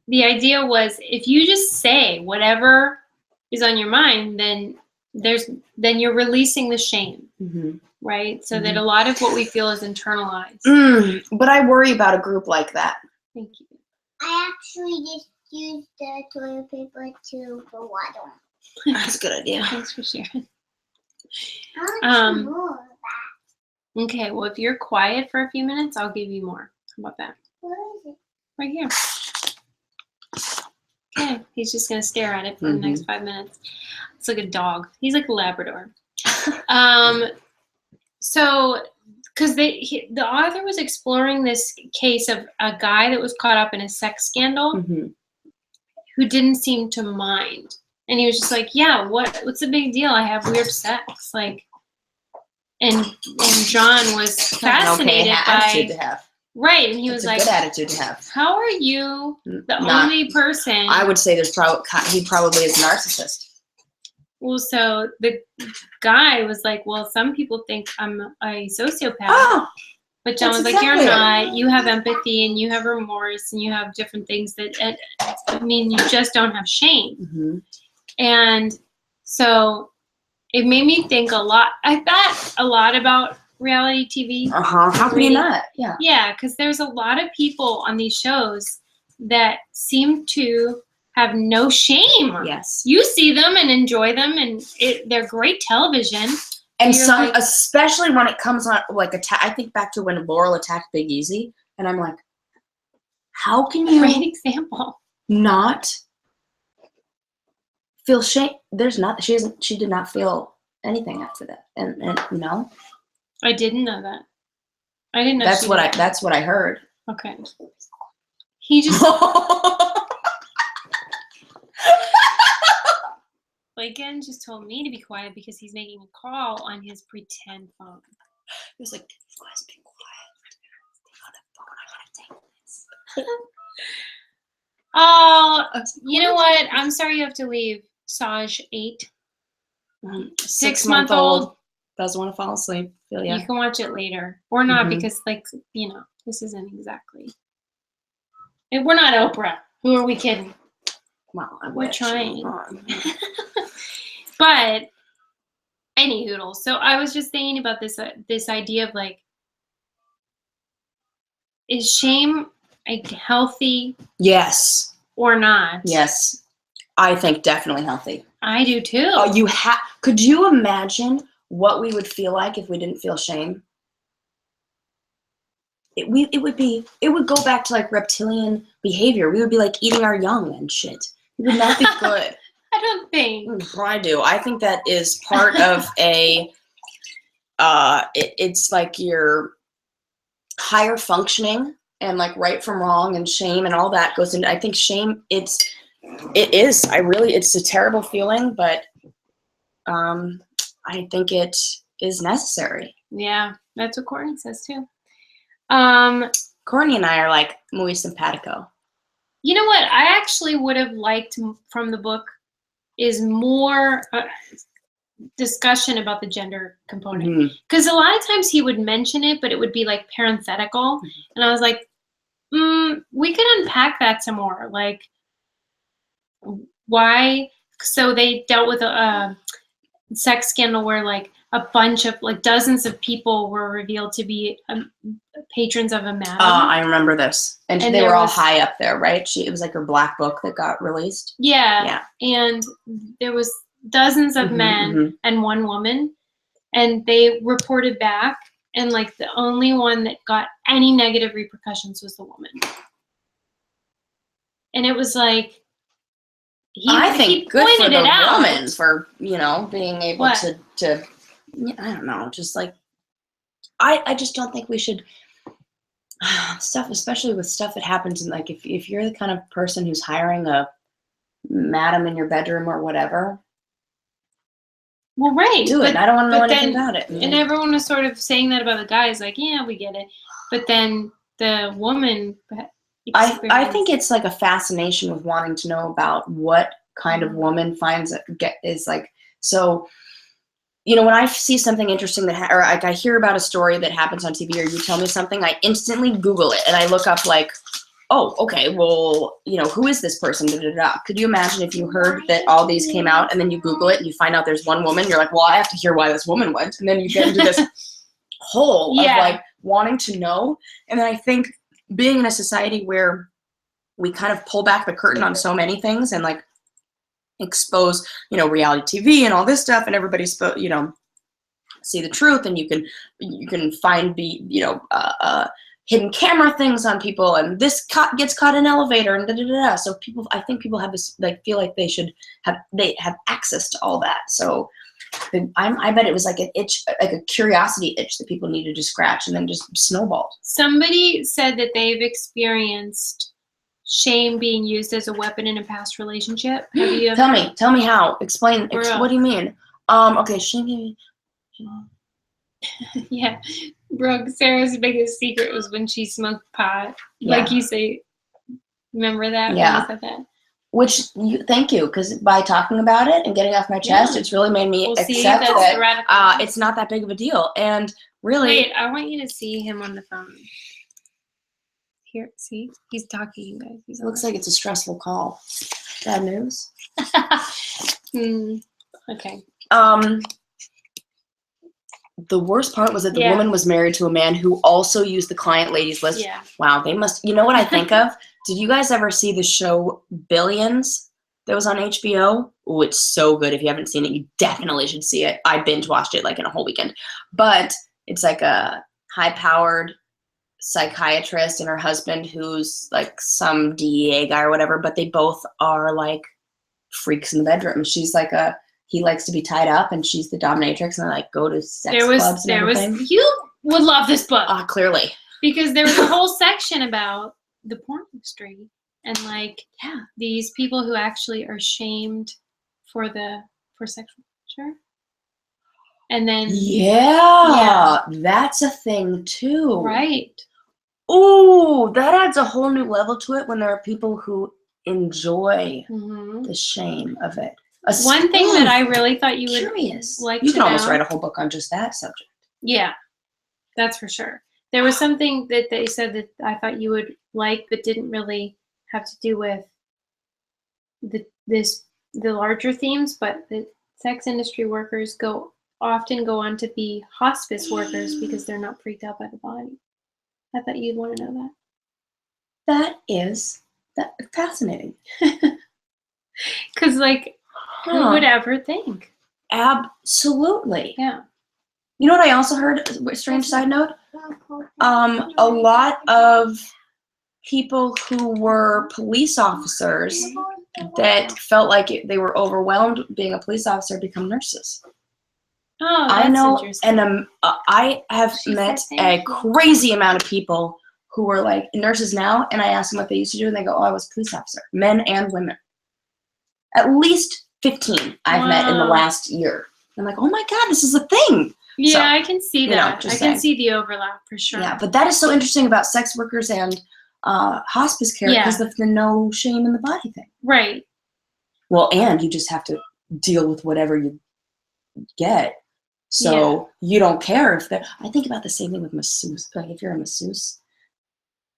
Speaker 2: the idea was if you just say whatever is on your mind, then you're releasing the shame, right? So that a lot of what we feel is internalized.
Speaker 1: But I worry about a group like that.
Speaker 2: Thank you.
Speaker 3: I actually just used the toilet paper for water.
Speaker 1: That's a good idea.
Speaker 2: Thanks for sharing.
Speaker 3: I want some more of that.
Speaker 2: Okay, well if you're quiet for a few minutes, I'll give you more. How about that?
Speaker 3: Where is it?
Speaker 2: Right here. Okay, he's just gonna stare at it for the next 5 minutes. It's like a dog. He's like a Labrador. So, because the author was exploring this case of a guy that was caught up in a sex scandal who didn't seem to mind, and he was just like, "Yeah, what's the big deal? I have weird sex." Like, and John was fascinated
Speaker 1: attitude
Speaker 2: by
Speaker 1: to have.
Speaker 2: right, and he
Speaker 1: It's
Speaker 2: was
Speaker 1: a
Speaker 2: like,
Speaker 1: good attitude to have.
Speaker 2: "How are you the
Speaker 1: Not-
Speaker 2: only person?"
Speaker 1: I would say he probably is a narcissist.
Speaker 2: Well, so the guy was like, well, some people think I'm a sociopath.
Speaker 1: Oh,
Speaker 2: But John was
Speaker 1: that's
Speaker 2: like, you're
Speaker 1: exactly it.
Speaker 2: not. You have empathy and you have remorse and you have different things that, I mean, you just don't have shame. And so it made me think a lot. I thought a lot about reality TV.
Speaker 1: How can you not? Yeah.
Speaker 2: Yeah, because there's a lot of people on these shows that seem to have no shame.
Speaker 1: Yes.
Speaker 2: You see them and enjoy them, and they're great television.
Speaker 1: And
Speaker 2: You're
Speaker 1: some,
Speaker 2: like-
Speaker 1: especially when it comes on, like, I think back to when Laurel attacked Big Easy, and I'm like, how can you
Speaker 2: Great example.
Speaker 1: not feel shame? She did not feel anything after that, and you know,
Speaker 2: I didn't know that. I didn't know.
Speaker 1: that's
Speaker 2: she
Speaker 1: what
Speaker 2: did.
Speaker 1: that's what I heard.
Speaker 2: Okay. He just Lakin just told me to be quiet because he's making a call on his pretend phone.
Speaker 1: He was like, "You guys be quiet. I'm on the phone. I gotta take this."
Speaker 2: Oh, you know what? I'm sorry you have to leave. Saj 8. 6-month-old.
Speaker 1: Doesn't want to fall asleep. Feel ya.
Speaker 2: You can watch it later. Or not,
Speaker 1: Mhm.
Speaker 2: because, like, you know, this isn't exactly. We're not Oprah. Who are we kidding?
Speaker 1: Well, I
Speaker 2: We're
Speaker 1: wish.
Speaker 2: trying. But, anywho, so I was just thinking about this idea of, like, is shame like healthy
Speaker 1: Yes.
Speaker 2: or not?
Speaker 1: Yes. I think definitely healthy.
Speaker 2: I do too.
Speaker 1: Oh, could you imagine what we would feel like if we didn't feel shame? It would go back to like reptilian behavior. We would be like eating our young and shit. It would not be good.
Speaker 2: I don't think.
Speaker 1: I do. I think that is part of it's like your higher functioning and like right from wrong and shame and all that goes into, I think shame, it's a terrible feeling, but I think it is necessary.
Speaker 2: Yeah, that's what Courtney says too.
Speaker 1: Courtney and I are like muy simpatico.
Speaker 2: You know what I actually would have liked from the book is more discussion about the gender component. Because a lot of times he would mention it, but it would be like parenthetical. And I was like, we could unpack that some more. Like, why? So they dealt with a sex scandal where like a bunch of like dozens of people were revealed to be patrons of a madam.
Speaker 1: I remember this. And they
Speaker 2: there
Speaker 1: were all
Speaker 2: was-
Speaker 1: high up there, right? It was like her black book that got released.
Speaker 2: Yeah. And there was dozens of men and one woman, and they reported back, and like the only one that got any negative repercussions was the woman. And it was like
Speaker 1: I
Speaker 2: he
Speaker 1: think good for
Speaker 2: pointed
Speaker 1: the
Speaker 2: it out.
Speaker 1: woman for, being able
Speaker 2: What?
Speaker 1: to I don't know, just like I just don't think we should stuff, especially with stuff that happens in, like, if you're the kind of person who's hiring a madam in your bedroom or whatever,
Speaker 2: Well, right.
Speaker 1: do it.
Speaker 2: but-
Speaker 1: I don't want to know
Speaker 2: but
Speaker 1: anything
Speaker 2: then-
Speaker 1: about it.
Speaker 2: And everyone was sort of saying that about the guys, like, yeah, we get it. But then the woman
Speaker 1: I think it's like a fascination with wanting to know about what kind
Speaker 2: Mm-hmm.
Speaker 1: of woman is like. So, you know, when I see something interesting or like I hear about a story that happens on TV, or you tell me something, I instantly Google it and I look up like, oh, okay, well, you know, who is this person? Da, da, da. Could you imagine if you heard that all these came out and then you Google it and you find out there's one woman? You're like, well, I have to hear why this woman went, and then you get into this hole of
Speaker 2: Yeah.
Speaker 1: like wanting to know. And then I think being in a society where we kind of pull back the curtain on so many things and like expose, you know, reality TV and all this stuff, and everybody's, you know, see the truth, and you can find hidden camera things on people, and this gets caught in an elevator, and da da da. So I think people have this, like, feel like they have access to all that. So I bet it was like an itch, like a curiosity itch that people needed to scratch, and then just snowballed.
Speaker 2: Somebody said that they've experienced shame being used as a weapon in a past relationship. Have you ever?
Speaker 1: Tell me how. Explain.
Speaker 2: Real.
Speaker 1: What do you mean? Okay, shame.
Speaker 2: Yeah. Brooke, Sarah's biggest secret was when she smoked pot.
Speaker 1: Yeah.
Speaker 2: Like you say, remember that? when
Speaker 1: Yeah.
Speaker 2: you said that?
Speaker 1: Thank you, because by talking about it and getting off my chest,
Speaker 2: Yeah.
Speaker 1: it's really made me
Speaker 2: Well, see,
Speaker 1: accept
Speaker 2: that's
Speaker 1: that
Speaker 2: the radical.
Speaker 1: it's not that big of a deal. And really,
Speaker 2: Wait, I want you to see him on the phone. Here, see? He's talking, you guys. He's
Speaker 1: it looks like it's a stressful call. Bad news.
Speaker 2: Okay.
Speaker 1: The worst part was that the
Speaker 2: Yeah.
Speaker 1: woman was married to a man who also used the client ladies list.
Speaker 2: Yeah.
Speaker 1: Wow, they must. You know what I think of? Did you guys ever see the show Billions that was on HBO? Oh, it's so good. If you haven't seen it, you definitely should see it. I binge watched it like in a whole weekend. But it's like a high-powered psychiatrist and her husband who's like some DEA guy or whatever, but they both are like freaks in the bedroom. She's like he likes to be tied up, and she's the dominatrix, and they like go to sex clubs and everything.
Speaker 2: You would love this book
Speaker 1: Clearly.
Speaker 2: because there was a whole section about the porn industry and like these people who actually are shamed for sexual pleasure. And then
Speaker 1: Yeah, that's a thing too.
Speaker 2: right.
Speaker 1: Ooh, that adds a whole new level to it when there are people who enjoy
Speaker 2: Mhm.
Speaker 1: the shame of it.
Speaker 2: One thing that I really thought you would
Speaker 1: curious.
Speaker 2: like
Speaker 1: You
Speaker 2: to
Speaker 1: can almost
Speaker 2: know-
Speaker 1: write a whole book on just that subject.
Speaker 2: Yeah, that's for sure. There was something that they said that I thought you would like, but didn't really have to do with the larger themes. But the sex industry workers often go on to be hospice workers because they're not freaked out by the body. I thought you'd want to know
Speaker 1: That is fascinating.
Speaker 2: that. Because, like, who
Speaker 1: Huh.
Speaker 2: would ever think?
Speaker 1: Absolutely.
Speaker 2: Yeah.
Speaker 1: You know what I also heard? A strange side note. A lot of people who were police officers that felt like they were overwhelmed being a police officer become nurses.
Speaker 2: Oh, that's
Speaker 1: I know,
Speaker 2: interesting.
Speaker 1: and I have
Speaker 2: She
Speaker 1: met
Speaker 2: said
Speaker 1: a
Speaker 2: thank you.
Speaker 1: crazy amount of people who were like nurses now, and I asked them what they used to do, and they go, "Oh, I was a police officer." Men and women. At least 15 I've met in the
Speaker 2: Wow.
Speaker 1: last year. I'm like, oh my God, this is a thing.
Speaker 2: Yeah,
Speaker 1: So,
Speaker 2: I can see
Speaker 1: you know,
Speaker 2: that.
Speaker 1: just
Speaker 2: I can
Speaker 1: saying.
Speaker 2: see the overlap for sure.
Speaker 1: Yeah, but that is so interesting about sex workers and hospice care
Speaker 2: Yeah.
Speaker 1: because of the no shame in the body thing.
Speaker 2: Right.
Speaker 1: Well, and you just have to deal with whatever you get. So you don't care if they're. I think about the same thing with masseuse. Like if you're a masseuse,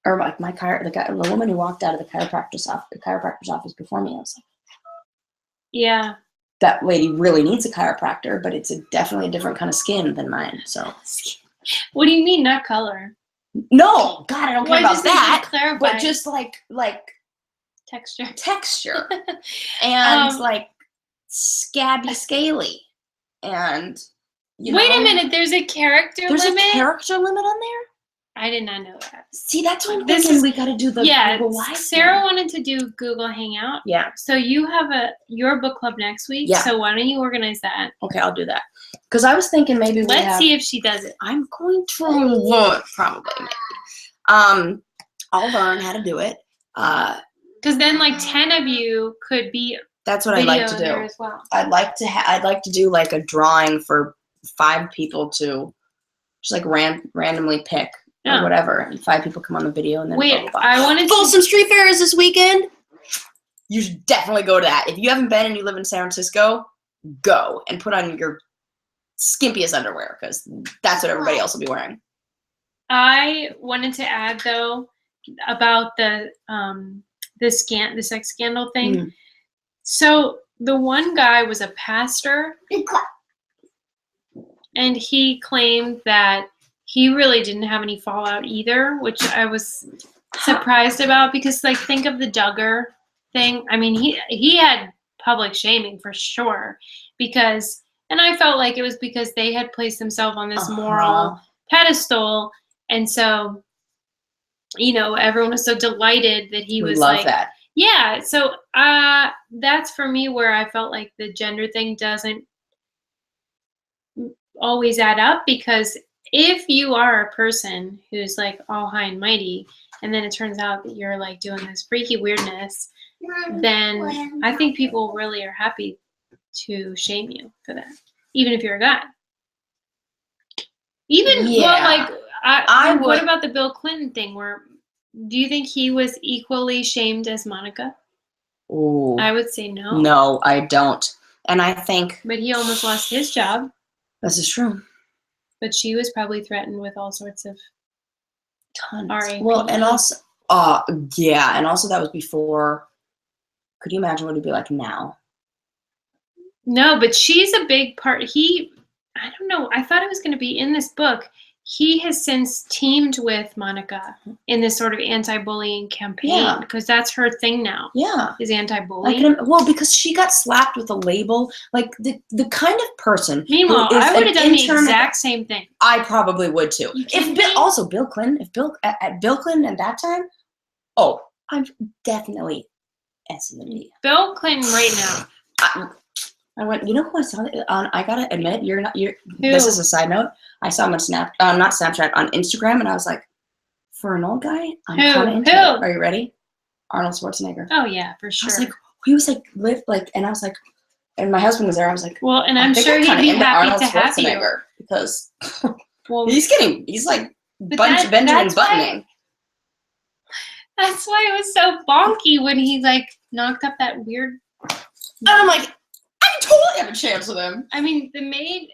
Speaker 1: or like the woman who walked out of the chiropractor's office before me, I was like,
Speaker 2: Yeah.
Speaker 1: that lady really needs a chiropractor, but it's definitely a different kind of skin than mine. So
Speaker 2: What do you mean, not color?
Speaker 1: no, God, I don't care
Speaker 2: Well, I
Speaker 1: about
Speaker 2: just need you to
Speaker 1: that.
Speaker 2: clarify
Speaker 1: But just like
Speaker 2: texture.
Speaker 1: texture and
Speaker 2: Um,
Speaker 1: like scabby, scaly, and
Speaker 2: Wait a minute. There's a character
Speaker 1: There's
Speaker 2: limit.
Speaker 1: a character limit on there.
Speaker 2: I did not know that.
Speaker 1: See, that's what I'm
Speaker 2: This
Speaker 1: thinking.
Speaker 2: is-
Speaker 1: We got to do the
Speaker 2: Yeah,
Speaker 1: Google Live
Speaker 2: Sarah
Speaker 1: thing.
Speaker 2: wanted to do Google Hangout.
Speaker 1: Yeah.
Speaker 2: So you have your book club next week.
Speaker 1: Yeah.
Speaker 2: So why don't you organize that?
Speaker 1: Okay, I'll do that. Because I was thinking maybe we
Speaker 2: Let's
Speaker 1: have.
Speaker 2: see if she does it.
Speaker 1: I'm going to probably. Maybe. I'll learn how to do it.
Speaker 2: Because then like 10 of you could be
Speaker 1: That's what I'd
Speaker 2: video
Speaker 1: like to
Speaker 2: there
Speaker 1: do.
Speaker 2: as well.
Speaker 1: I'd like to do like a drawing for 5 people to just like randomly pick or
Speaker 2: Yeah.
Speaker 1: whatever, and 5 people come on the video and then
Speaker 2: Wait,
Speaker 1: blah, blah, blah.
Speaker 2: I wanted to.
Speaker 1: Folsom Street Fair is this weekend. You should definitely go to that. If you haven't been and you live in San Francisco, go and put on your skimpiest underwear because that's what everybody else will be wearing.
Speaker 2: I wanted to add though about the sex scandal thing.
Speaker 1: Mm.
Speaker 2: So the one guy was a pastor, and he claimed that he really didn't have any fallout either, which I was surprised about because, like, think of the Duggar thing. I mean, he had public shaming for sure because, and I felt like it was because they had placed themselves on this moral pedestal, and so, you know, everyone was so delighted that he
Speaker 1: We
Speaker 2: was
Speaker 1: love
Speaker 2: like,
Speaker 1: that.
Speaker 2: yeah. So that's for me where I felt like the gender thing doesn't always add up because if you are a person who's like all high and mighty and then it turns out that you're like doing this freaky weirdness, then I think people really are happy to shame you for that, even if you're a guy. Even
Speaker 1: Yeah.
Speaker 2: well, like
Speaker 1: I
Speaker 2: what
Speaker 1: would-
Speaker 2: about the Bill Clinton thing? Where do you think he was equally shamed as Monica?
Speaker 1: Ooh.
Speaker 2: I would say no.
Speaker 1: No, I don't. And I think
Speaker 2: But he almost lost his job.
Speaker 1: this is true.
Speaker 2: But she was probably threatened with all sorts of.
Speaker 1: Tons.
Speaker 2: R.A.P.
Speaker 1: Well, and also, yeah, and also that was before. Could you imagine what it'd be like now?
Speaker 2: No, but she's a big part. I don't know. I thought it was going to be in this book. He has since teamed with Monica in this sort of anti-bullying campaign
Speaker 1: Yeah.
Speaker 2: because that's her thing now.
Speaker 1: Yeah.
Speaker 2: Is
Speaker 1: I
Speaker 2: anti-bullying.
Speaker 1: well, because she got slapped with a label, like the kind of person.
Speaker 2: Meanwhile,
Speaker 1: who is
Speaker 2: I would have
Speaker 1: an
Speaker 2: done the
Speaker 1: intern-
Speaker 2: exact same thing.
Speaker 1: I probably would too.
Speaker 2: You kidding me?
Speaker 1: Also Bill Clinton, at Bill Clinton at that time, I'm definitely S in the media.
Speaker 2: Bill Clinton right now.
Speaker 1: I went. You know who I saw on? I gotta admit, you're.
Speaker 2: Who?
Speaker 1: This is a side note. I saw him on not Snapchat, on Instagram, and I was like, for an old guy, I'm
Speaker 2: Who?
Speaker 1: kind of into
Speaker 2: Who?
Speaker 1: it. Are you ready? Arnold Schwarzenegger.
Speaker 2: Oh yeah, for
Speaker 1: I
Speaker 2: sure.
Speaker 1: was like, he was like lived like, and I was like, and my husband was there. I was like,
Speaker 2: well, and
Speaker 1: I
Speaker 2: I'm
Speaker 1: think
Speaker 2: sure
Speaker 1: I'm
Speaker 2: he'd
Speaker 1: kinda
Speaker 2: be
Speaker 1: into
Speaker 2: happy
Speaker 1: Arnold
Speaker 2: to have you.
Speaker 1: Schwarzenegger because
Speaker 2: Well,
Speaker 1: he's like
Speaker 2: But
Speaker 1: Benjamin
Speaker 2: that's why-
Speaker 1: Buttoning.
Speaker 2: that's why it was so bonky when he like knocked up that weird.
Speaker 1: And I'm like, I can totally have a chance with him.
Speaker 2: I mean, the maid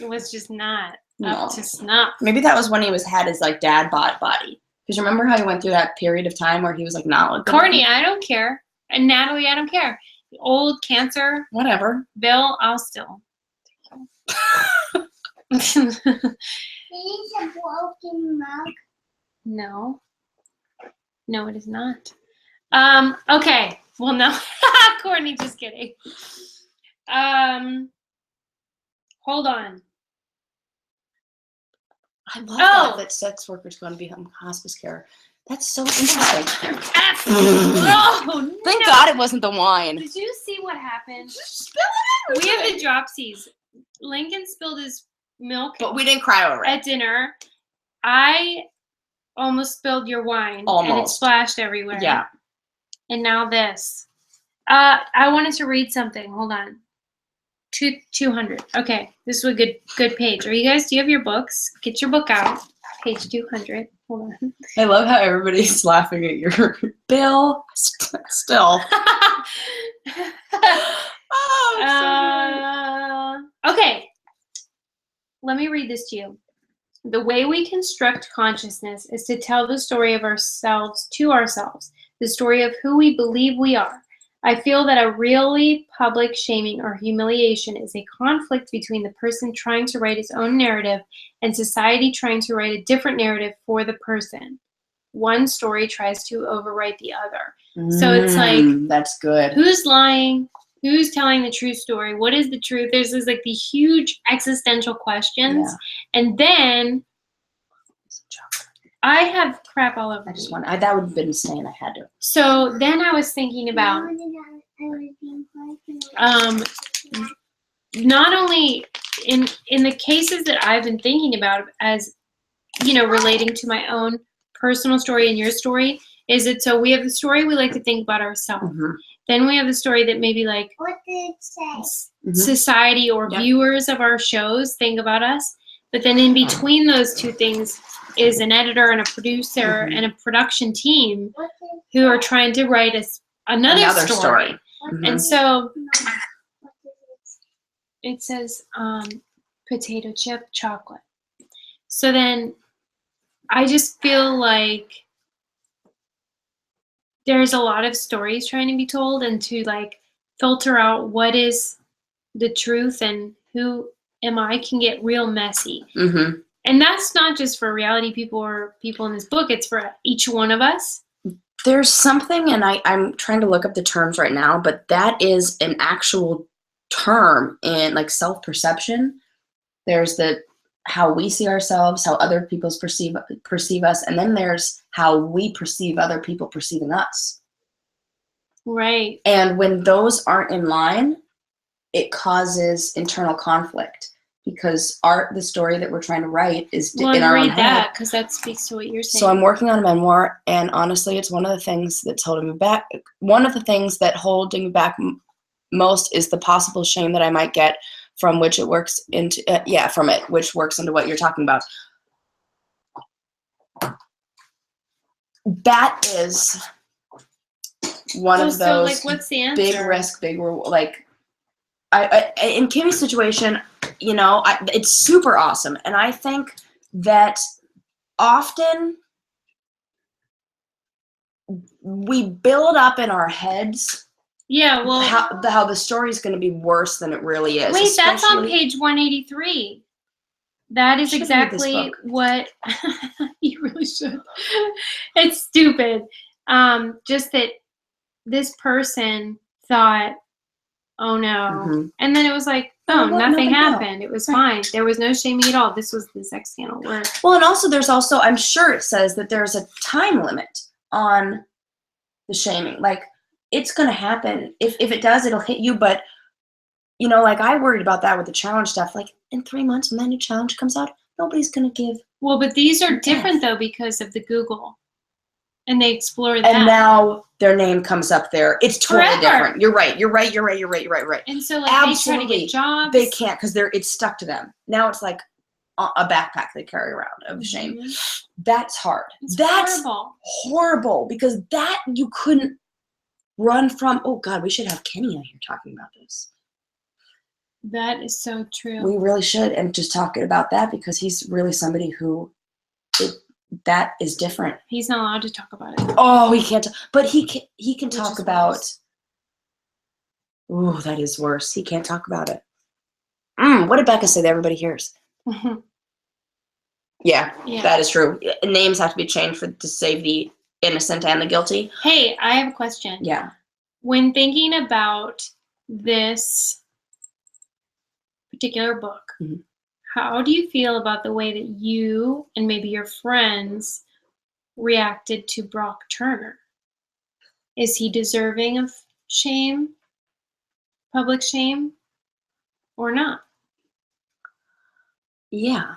Speaker 2: was just not
Speaker 1: No.
Speaker 2: up to snuff.
Speaker 1: Maybe that was when he had his like dad bod body. Because remember how he went through that period of time where he was like not looking.
Speaker 2: Courtney, I don't care. And Natalie, I don't care. Old cancer,
Speaker 1: Whatever.
Speaker 2: Bill, I'll still.
Speaker 3: It is a broken mug.
Speaker 2: No, it is not. Okay. Well, no, Courtney, just kidding. Hold on.
Speaker 1: I love
Speaker 2: Oh.
Speaker 1: that sex workers going to be on hospice care. That's so interesting.
Speaker 2: Oh,
Speaker 1: Thank
Speaker 2: no.
Speaker 1: God it wasn't the wine.
Speaker 2: Did you see what happened?
Speaker 1: Spill it
Speaker 2: We have the dropsies. Lincoln spilled his milk
Speaker 1: But we didn't cry over it.
Speaker 2: at dinner. I almost spilled your wine. And it
Speaker 1: Almost.
Speaker 2: splashed everywhere.
Speaker 1: Yeah.
Speaker 2: And now this. I wanted to read something. Hold on. 200. Okay. This is a good page. Do you have your books? Get your book out. Page 200. Hold on.
Speaker 1: I love how everybody's laughing at your bill. Still. Oh,
Speaker 2: Okay. Let me read this to you. The way we construct consciousness is to tell the story of ourselves to ourselves, the story of who we believe we are. I feel that a really public shaming or humiliation is a conflict between the person trying to write his own narrative and society trying to write a different narrative for the person. One story tries to overwrite the other. So it's like,
Speaker 1: that's good.
Speaker 2: who's lying? Who's telling the true story? What is the truth? There's this like the huge existential questions.
Speaker 1: Yeah.
Speaker 2: And then I have crap all over
Speaker 1: I just
Speaker 2: me.
Speaker 1: want. That would have been insane. I had to.
Speaker 2: So then I was thinking about not only in the cases that I've been thinking about as, you know, relating to my own personal story and your story, is it so we have the story we like to think about ourselves.
Speaker 1: Mm-hmm.
Speaker 2: Then we have the story that maybe like
Speaker 3: What did it say?
Speaker 1: Mhm.
Speaker 2: society or
Speaker 1: Yep.
Speaker 2: viewers of our shows think about us. But then in between those two things is an editor and a producer
Speaker 1: Mhm.
Speaker 2: and a production team
Speaker 3: What did it
Speaker 2: who are
Speaker 3: say?
Speaker 2: trying to write us another story.
Speaker 3: What
Speaker 1: Mhm.
Speaker 3: did
Speaker 2: And
Speaker 3: it-
Speaker 2: so
Speaker 3: what did it say?
Speaker 2: it says potato chip chocolate. So then I just feel like there's a lot of stories trying to be told, and to like filter out what is the truth and who am I can get real messy.
Speaker 1: Mm-hmm.
Speaker 2: And that's not just for reality people or people in this book, it's for each one of us.
Speaker 1: There's something, and I'm trying to look up the terms right now, but that is an actual term in like self-perception. There's the how we see ourselves, how other people perceive us, and then there's how we perceive other people perceiving us.
Speaker 2: Right.
Speaker 1: And when those aren't in line, it causes internal conflict because the story that we're trying to write is
Speaker 2: Well,
Speaker 1: in our own
Speaker 2: read
Speaker 1: head.
Speaker 2: that because that speaks to what you're saying.
Speaker 1: So I'm working on a memoir, and honestly, it's one of the things that's holding me back. One of the things that holding me back most is the possible shame that I might get from which it works into, from it, which works into what you're talking about. That is one of
Speaker 2: so
Speaker 1: those
Speaker 2: like, what's the answer?
Speaker 1: big risk, big reward. Like, I in Kimmy's situation, you know, it's super awesome, and I think that often we build up in our heads
Speaker 2: Yeah, well,
Speaker 1: how the story is going to be worse than it really is.
Speaker 2: wait, that's on
Speaker 1: especially-
Speaker 2: page 183. That is
Speaker 1: Should read this
Speaker 2: exactly
Speaker 1: book.
Speaker 2: what you really should. It's stupid. Just that this person thought, oh no.
Speaker 1: Mhm.
Speaker 2: And then it was like,
Speaker 1: Oh,
Speaker 2: oh,
Speaker 1: what?
Speaker 2: nothing
Speaker 1: Nothing, no.
Speaker 2: happened. It was
Speaker 1: Right.
Speaker 2: fine. There was no shaming at all. This was the sex scandal. Where
Speaker 1: Well, and also there's also, I'm sure it says that there's a time limit on the shaming. Like, it's going to happen. If it does, it'll hit you. But, you know, like I worried about that with the challenge stuff. Like in 3 months when that new challenge comes out, nobody's going to give.
Speaker 2: well, but these are
Speaker 1: Yes.
Speaker 2: different though because of the Google. And they explore that.
Speaker 1: And now their name comes up there. It's totally
Speaker 2: Forever.
Speaker 1: different. You're right.
Speaker 2: And so like they try to
Speaker 1: Absolutely.
Speaker 2: get jobs.
Speaker 1: They can't because it's stuck to them. Now it's like a backpack they carry around of shame.
Speaker 2: Mhm.
Speaker 1: That's hard.
Speaker 2: It's
Speaker 1: That's
Speaker 2: horrible.
Speaker 1: horrible because that you couldn't run from. Oh God, we should have Kenny out here talking about this.
Speaker 2: That is so true.
Speaker 1: We really should, and just talking about that because he's really somebody who that is different.
Speaker 2: He's not allowed to talk about it.
Speaker 1: Oh, he can't. But he can
Speaker 2: Which
Speaker 1: talk
Speaker 2: is
Speaker 1: about.
Speaker 2: worse.
Speaker 1: Ooh, that is worse. He can't talk about it. What did Becca say that everybody hears? Yeah,
Speaker 2: Yeah.
Speaker 1: that is true. Names have to be changed to save the innocent and the guilty.
Speaker 2: Hey, I have a question.
Speaker 1: Yeah.
Speaker 2: When thinking about this particular book,
Speaker 1: Mhm.
Speaker 2: how do you feel about the way that you and maybe your friends reacted to Brock Turner? Is he deserving of shame, public shame, or not?
Speaker 1: Yeah.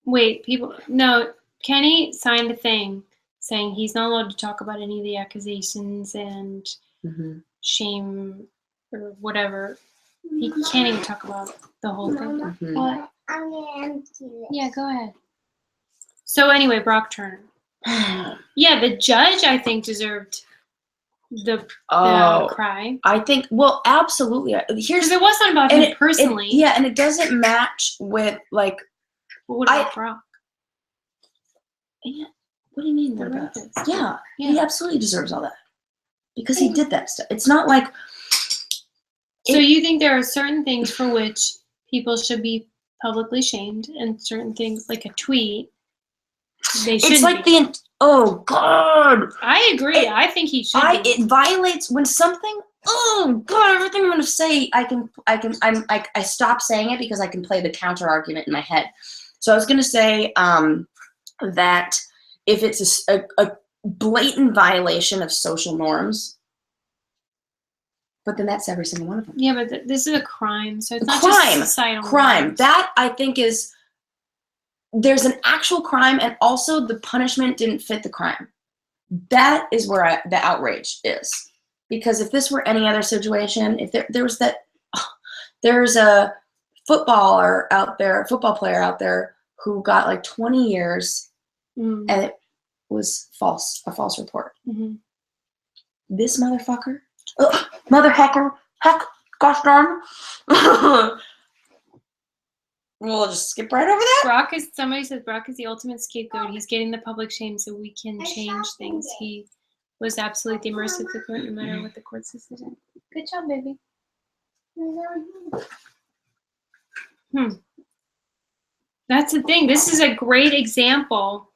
Speaker 2: Wait, no, Kenny signed a thing saying he's not allowed to talk about any of the accusations and
Speaker 1: Mhm.
Speaker 2: shame or whatever. He can't even talk about the whole thing.
Speaker 3: Mama,
Speaker 1: Mhm.
Speaker 2: What?
Speaker 3: I'm gonna empty this.
Speaker 2: Yeah, go ahead. So anyway, Brock Turner. Yeah, the judge I think deserved the
Speaker 1: Oh,
Speaker 2: cry
Speaker 1: I think. Well, absolutely.
Speaker 2: because
Speaker 1: Here's
Speaker 2: it wasn't about
Speaker 1: and
Speaker 2: him personally.
Speaker 1: yeah, and it doesn't match with like.
Speaker 2: But what about Brock?
Speaker 1: Yeah, what do you mean?
Speaker 2: The
Speaker 1: What about?
Speaker 2: rapist.
Speaker 1: Yeah,
Speaker 2: Yeah.
Speaker 1: he absolutely deserves all that because he did that stuff. It's not like.
Speaker 2: So you think there are certain things for which people should be publicly shamed, and certain things like a tweet, they shouldn't
Speaker 1: It's like
Speaker 2: be.
Speaker 1: oh God.
Speaker 2: I agree. I think he should be.
Speaker 1: It violates when something. Oh God! Everything I'm gonna say, I stop saying it because I can play the counter argument in my head. So I was gonna say, that if it's a blatant violation of social norms, but then that's every single one of them.
Speaker 2: Yeah, but this is a crime, so it's not
Speaker 1: Crime.
Speaker 2: just societal
Speaker 1: Crime.
Speaker 2: norms.
Speaker 1: That, I think, is, there's an actual crime, and also the punishment didn't fit the crime. That is where the outrage is. Because if this were any other situation, if there was that, there's a football player out there who got like 20 years,
Speaker 2: Mm.
Speaker 1: and it was a false report.
Speaker 2: Mm-hmm.
Speaker 1: This motherfucker, mother hecker, heck, gosh darn. We'll just skip right over that.
Speaker 2: Somebody says Brock is the ultimate scapegoat. He's getting the public shame so we can change things. He was absolutely the mercy of the court no matter what the court's decision. Good job, baby. That's the thing. This is a great example.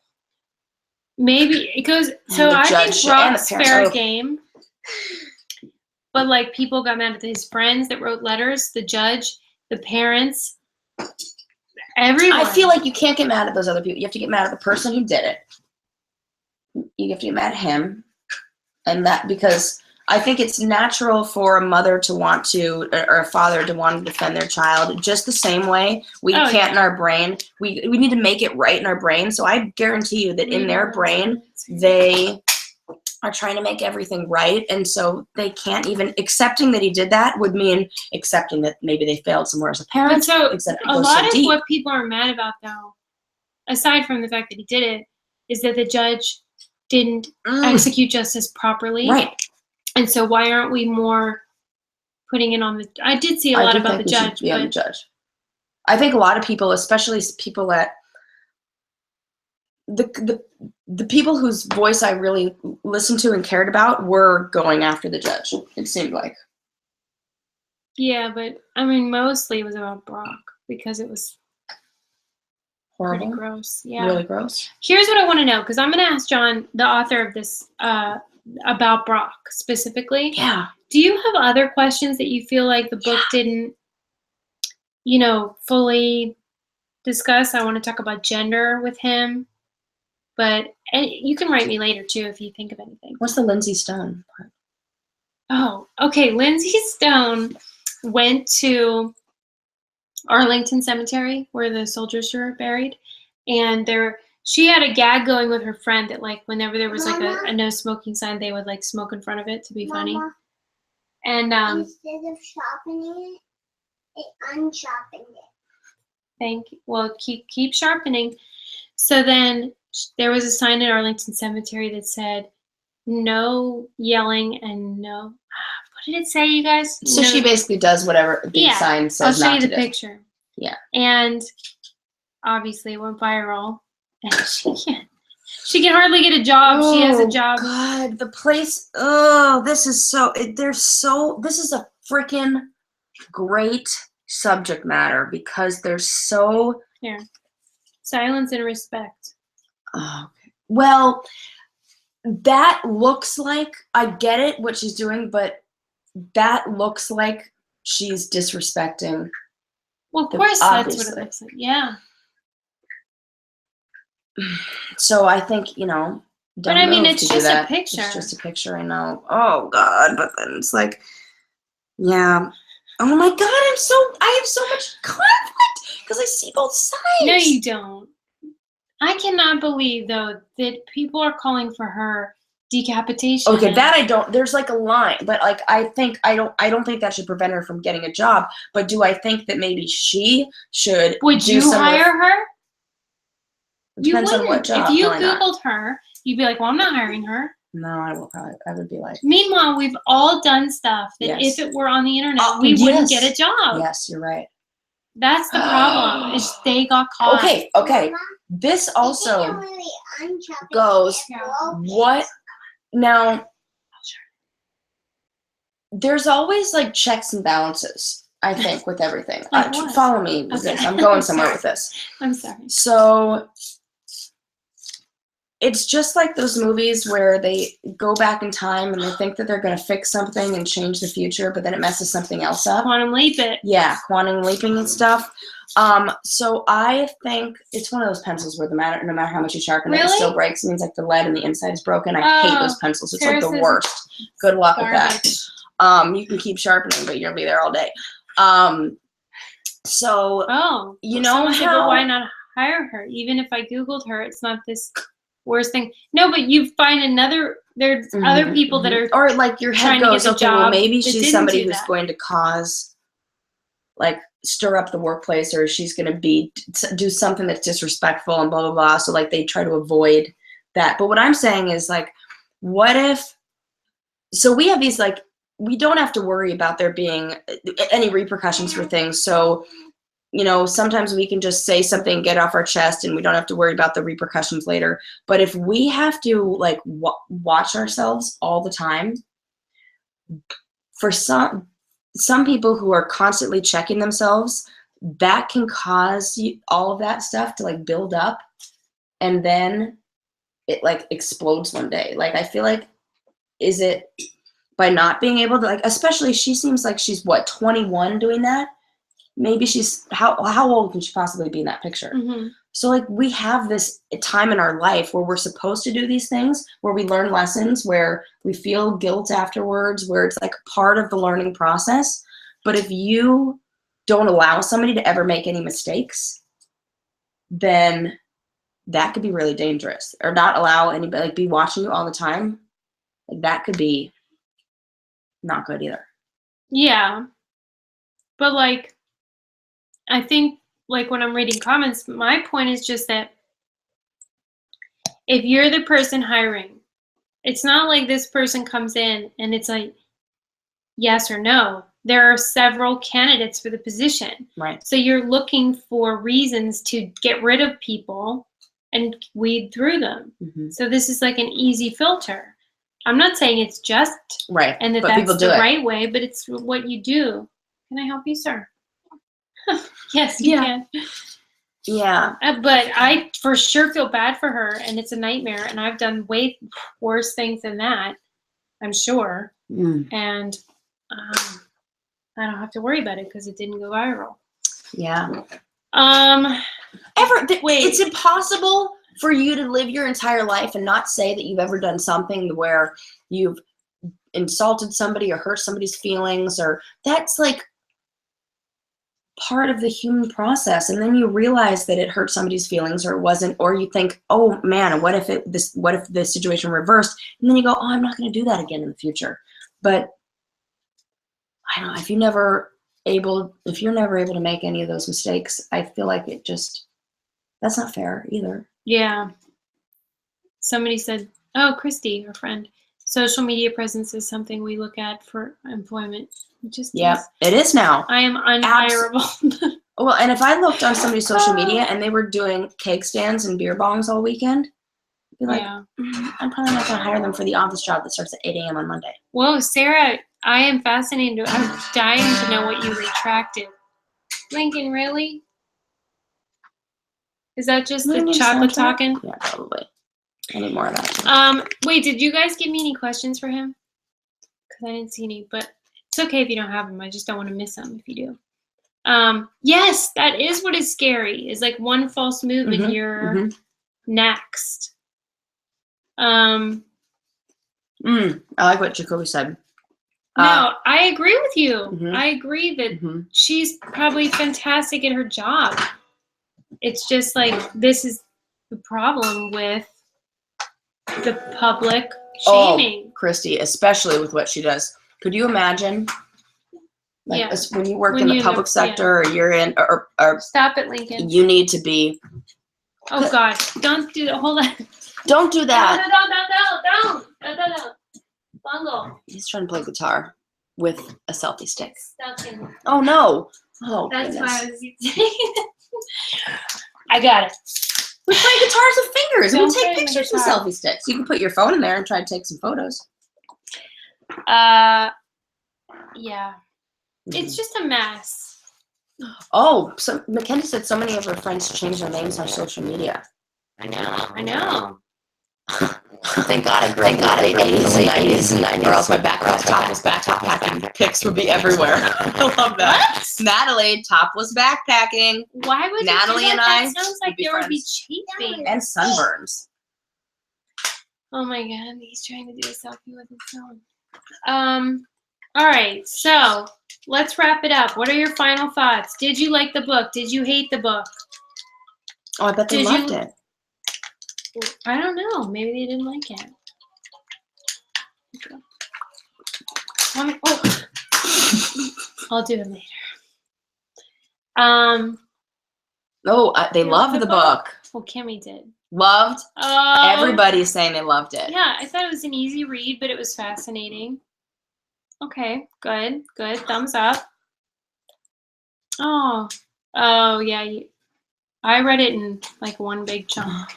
Speaker 2: Maybe it goes, so
Speaker 1: the
Speaker 2: I think
Speaker 1: judge and the
Speaker 2: Brock's
Speaker 1: parents.
Speaker 2: fair
Speaker 1: Oh.
Speaker 2: game. But like people got mad at his friends that wrote letters, the judge, the parents, everyone.
Speaker 1: I feel like you can't get mad at those other people. You have to get mad at the person who did it. You have to get mad at him, and that, because I think it's natural for a mother to want to, or a father to want to defend their child, just the same way we
Speaker 2: Oh,
Speaker 1: can't in our brain. We need to make it right in our brain. So I guarantee you that in their brain, they are trying to make everything right, and so they can't even, accepting that he did that would mean accepting that maybe they failed somewhere as a parent.
Speaker 2: But so
Speaker 1: except it
Speaker 2: a
Speaker 1: goes
Speaker 2: lot
Speaker 1: so
Speaker 2: of
Speaker 1: deep.
Speaker 2: what people are mad about, though, aside from the fact that he did it, is that the judge didn't execute justice properly.
Speaker 1: Right.
Speaker 2: And so why aren't we more putting it on the? I did see a lot
Speaker 1: do
Speaker 2: about the
Speaker 1: think we should
Speaker 2: judge,
Speaker 1: be on the
Speaker 2: but
Speaker 1: judge. I think a lot of people, especially people that the people whose voice I really listened to and cared about were going after the judge. It seemed like.
Speaker 2: yeah, but I mean, mostly it was about Brock because it was pretty
Speaker 1: Horrible.
Speaker 2: gross. Yeah.
Speaker 1: Really gross.
Speaker 2: Here's what I want to know, because I'm going to ask John, the author of this, about Brock specifically.
Speaker 1: Yeah.
Speaker 2: Do you have other questions that you feel like the book didn't, fully discuss? I want to talk about gender with him, and you can write me later too if you think of anything.
Speaker 1: What's the Lindsay Stone part?
Speaker 2: Oh, okay. Lindsay Stone went to Arlington Cemetery where the soldiers were buried, and she had a gag going with her friend that like whenever there was like a no smoking sign, they would like smoke in front of it to be funny.
Speaker 3: Mama,
Speaker 2: And
Speaker 3: instead of sharpening it unsharpened it.
Speaker 2: thank you. Well, keep sharpening. So then there was a sign at Arlington Cemetery that said no yelling and no. What did it say, you guys?
Speaker 1: So
Speaker 2: No-
Speaker 1: she basically does whatever the
Speaker 2: Yeah,
Speaker 1: sign
Speaker 2: I'll
Speaker 1: says
Speaker 2: show
Speaker 1: not
Speaker 2: you
Speaker 1: to
Speaker 2: the
Speaker 1: do.
Speaker 2: picture.
Speaker 1: Yeah.
Speaker 2: And obviously it went viral. And she can hardly get a job. She has a job.
Speaker 1: God, the place. Oh, this is this is a freaking great subject matter because they're so.
Speaker 2: Here. Silence and respect.
Speaker 1: Oh, okay. Well, that looks like, I get it, what she's doing, but that looks like she's disrespecting.
Speaker 2: Well, of
Speaker 1: The-
Speaker 2: course that's what
Speaker 1: obviously.
Speaker 2: it looks like. Yeah.
Speaker 1: So I think,
Speaker 2: But I mean, it's just a picture.
Speaker 1: It's just a picture, I know. Oh, God, but then it's like, yeah. Oh, my God, I have so much conflict because I see both sides.
Speaker 2: No, you don't. I cannot believe, though, that people are calling for her decapitation.
Speaker 1: Okay, that I don't. There's like a line, but like I don't think that should prevent her from getting a job. But do I think that maybe she should?
Speaker 2: Would
Speaker 1: do
Speaker 2: you
Speaker 1: some of-
Speaker 2: hire her?
Speaker 1: It
Speaker 2: You
Speaker 1: depends
Speaker 2: wouldn't.
Speaker 1: on what job.
Speaker 2: If you
Speaker 1: Probably not.
Speaker 2: Googled her, you'd be like, well, I'm not hiring her.
Speaker 1: No, I will probably. I would be like,
Speaker 2: Meanwhile, we've all done stuff that
Speaker 1: Yes.
Speaker 2: if it were on the internet,
Speaker 1: Oh,
Speaker 2: we wouldn't
Speaker 1: yes.
Speaker 2: get a job.
Speaker 1: yes, you're right.
Speaker 2: That's the problem, is they got caught.
Speaker 1: Okay.
Speaker 3: Mama,
Speaker 1: This
Speaker 3: you can't
Speaker 1: also
Speaker 3: really unsharpen
Speaker 1: goes.
Speaker 3: it. Well,
Speaker 1: What now? There's always like checks and balances. I think with everything.
Speaker 2: Like what?
Speaker 1: Follow me with
Speaker 2: Okay.
Speaker 1: this. I'm going somewhere with this.
Speaker 2: I'm sorry.
Speaker 1: So it's just like those movies where they go back in time and they think that they're going to fix something and change the future, but then it messes something else up.
Speaker 2: Quantum leap it.
Speaker 1: Yeah, quantum leaping and stuff. So I think it's one of those pencils where no matter how much you sharpen it, it
Speaker 2: Really?
Speaker 1: still breaks. It means like the lead and the inside is broken. I hate those pencils. It's
Speaker 2: Sarah
Speaker 1: like the
Speaker 2: says
Speaker 1: worst. Good luck with that.
Speaker 2: Garbage.
Speaker 1: You can keep sharpening, but you'll be there all day. So
Speaker 2: Oh,
Speaker 1: you know
Speaker 2: someone said, but
Speaker 1: how
Speaker 2: why not hire her? Even if I Googled her, it's not this worst thing. No, but you find another, there's other people that are,
Speaker 1: or like your
Speaker 2: trying
Speaker 1: head
Speaker 2: to get
Speaker 1: goes,
Speaker 2: the
Speaker 1: okay, well
Speaker 2: job
Speaker 1: maybe
Speaker 2: that
Speaker 1: she's
Speaker 2: didn't
Speaker 1: somebody
Speaker 2: do
Speaker 1: who's
Speaker 2: that.
Speaker 1: going to cause, like, stir up the workplace, or she's going to do something that's disrespectful and blah blah blah. So like they try to avoid that. But what I'm saying is, like, what if? So we have these, like, we don't have to worry about there being any repercussions for things. So, you know, sometimes we can just say something, get off our chest, and we don't have to worry about the repercussions later. But if we have to, like, watch ourselves all the time, for some people who are constantly checking themselves, that can cause all of that stuff to, like, build up, and then it, like, explodes one day. Like, I feel like, is it by not being able to, like, especially she seems like she's, what, 21 doing that? Maybe she's, how old can she possibly be in that picture?
Speaker 2: Mhm.
Speaker 1: So, like, we have this time in our life where we're supposed to do these things, where we learn lessons, where we feel guilt afterwards, where it's like part of the learning process. But if you don't allow somebody to ever make any mistakes, then that could be really dangerous. Or not allow anybody, like, be watching you all the time. Like, that could be not good either.
Speaker 2: Yeah. But, like, I think, like, when I'm reading comments, my point is just that if you're the person hiring, it's not like this person comes in and it's like yes or no. There are several candidates for the position.
Speaker 1: Right.
Speaker 2: So you're looking for reasons to get rid of people and weed through them.
Speaker 1: Mm-hmm.
Speaker 2: So this is like an easy filter. I'm not saying it's just
Speaker 1: Right.
Speaker 2: and that
Speaker 1: But people
Speaker 2: that's
Speaker 1: do
Speaker 2: the
Speaker 1: it.
Speaker 2: right way, but it's what you do. Can I help you, sir? Yes, you
Speaker 1: Yeah.
Speaker 2: can.
Speaker 1: Yeah.
Speaker 2: But I for sure feel bad for her, and it's a nightmare. And I've done way worse things than that, I'm sure.
Speaker 1: Mm.
Speaker 2: And I don't have to worry about it because it didn't go viral.
Speaker 1: Yeah.
Speaker 2: Wait.
Speaker 1: It's impossible for you to live your entire life and not say that you've ever done something where you've insulted somebody or hurt somebody's feelings, or that's like part of the human process. And then you realize that it hurt somebody's feelings or it wasn't, or you think, oh man, what if the situation reversed? And then you go, oh, I'm not going to do that again in the future. But I don't know, if you're never able to make any of those mistakes, I feel like that's not fair either.
Speaker 2: Yeah. Somebody said, oh, Christy, our friend, social media presence is something we look at for employment. It just
Speaker 1: Yeah,
Speaker 2: is.
Speaker 1: it is now.
Speaker 2: I am unhireable.
Speaker 1: Well, and if I looked on somebody's social media and they were doing cake stands and beer bongs all weekend, I'd be like,
Speaker 2: Yeah.
Speaker 1: I'm probably not going to hire them for the office job that starts at 8 a.m. on Monday.
Speaker 2: Whoa, Sarah, I am fascinated. I'm dying to know what you retracted. Lincoln, really? Is that just the
Speaker 1: Lincoln
Speaker 2: chocolate
Speaker 1: soundtrack?
Speaker 2: talking?
Speaker 1: Yeah, probably. I need more of that.
Speaker 2: Wait, did you guys give me any questions for him? Because I didn't see any, but it's okay if you don't have them. I just don't want to miss them if you do. Yes, that is what is scary, is like one false move and you're next.
Speaker 1: I like what Jacoby said.
Speaker 2: No, I agree with you.
Speaker 1: Mhm.
Speaker 2: I agree that she's probably fantastic at her job. It's just like, this is the problem with the public shaming.
Speaker 1: Oh, Christy, especially with what she does. Could you imagine? Like,
Speaker 2: Yeah.
Speaker 1: when you work
Speaker 2: When
Speaker 1: in the
Speaker 2: you're
Speaker 1: public sector, or you're in, or
Speaker 2: Stop it, Lincoln.
Speaker 1: you need to be.
Speaker 2: Oh God, don't do that. Hold on.
Speaker 1: Don't do that.
Speaker 2: Don't. Bungle.
Speaker 1: He's trying to play guitar with a selfie stick.
Speaker 2: Stop him.
Speaker 1: Oh no! Oh,
Speaker 2: That's
Speaker 1: goodness.
Speaker 2: why I was saying. I got it.
Speaker 1: We play guitars with fingers.
Speaker 2: Don't
Speaker 1: We take
Speaker 2: play the
Speaker 1: pictures with
Speaker 2: guitar.
Speaker 1: selfie sticks. You can put your phone in there and try to take some photos.
Speaker 2: Yeah. It's just a mess.
Speaker 1: Oh, so Mackenzie said so many of her friends changed their names on social media.
Speaker 2: I know.
Speaker 1: Thank God I grew up in the 80s and 90s, and or else my topless backpacking pics would be everywhere. I love that.
Speaker 2: What?
Speaker 1: Natalie, topless backpacking
Speaker 2: Why would
Speaker 1: Natalie
Speaker 2: you do
Speaker 1: and
Speaker 2: that?
Speaker 1: I
Speaker 2: That sounds
Speaker 1: would
Speaker 2: like
Speaker 1: be
Speaker 2: there would be
Speaker 1: friends.
Speaker 2: chafing.
Speaker 1: and sunburns.
Speaker 2: Oh my god, he's trying to do a selfie with his phone. All right, so let's wrap it up. What are your final thoughts? Did you like the book? Did you hate the book?
Speaker 1: Oh, I bet they
Speaker 2: Did
Speaker 1: loved
Speaker 2: you-
Speaker 1: it.
Speaker 2: I don't know. Maybe they didn't like it. Oh. I'll do it later.
Speaker 1: They loved the book.
Speaker 2: Well, Kimmy did.
Speaker 1: Loved.
Speaker 2: Oh.
Speaker 1: Everybody's saying they loved it.
Speaker 2: Yeah, I thought it was an easy read, but it was fascinating. Okay, good, good. Thumbs up. Oh, yeah. I read it in like one big chunk.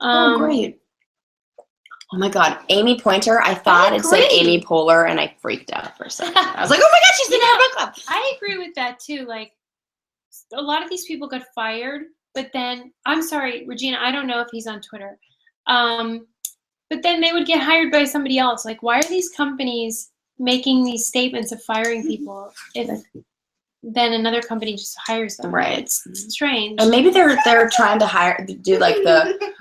Speaker 1: Oh, great. Oh my God, Amy Pointer. I thought it said
Speaker 2: agree.
Speaker 1: Amy Poehler, and I freaked out for a second. I was like, oh my God, she's in our book club.
Speaker 2: I agree with that too. Like, a lot of these people got fired, but then I'm sorry, Regina. I don't know if he's on Twitter. But then they would get hired by somebody else. Like, why are these companies making these statements of firing people if then another company just hires them?
Speaker 1: Right.
Speaker 2: It's strange.
Speaker 1: And maybe they're trying to do like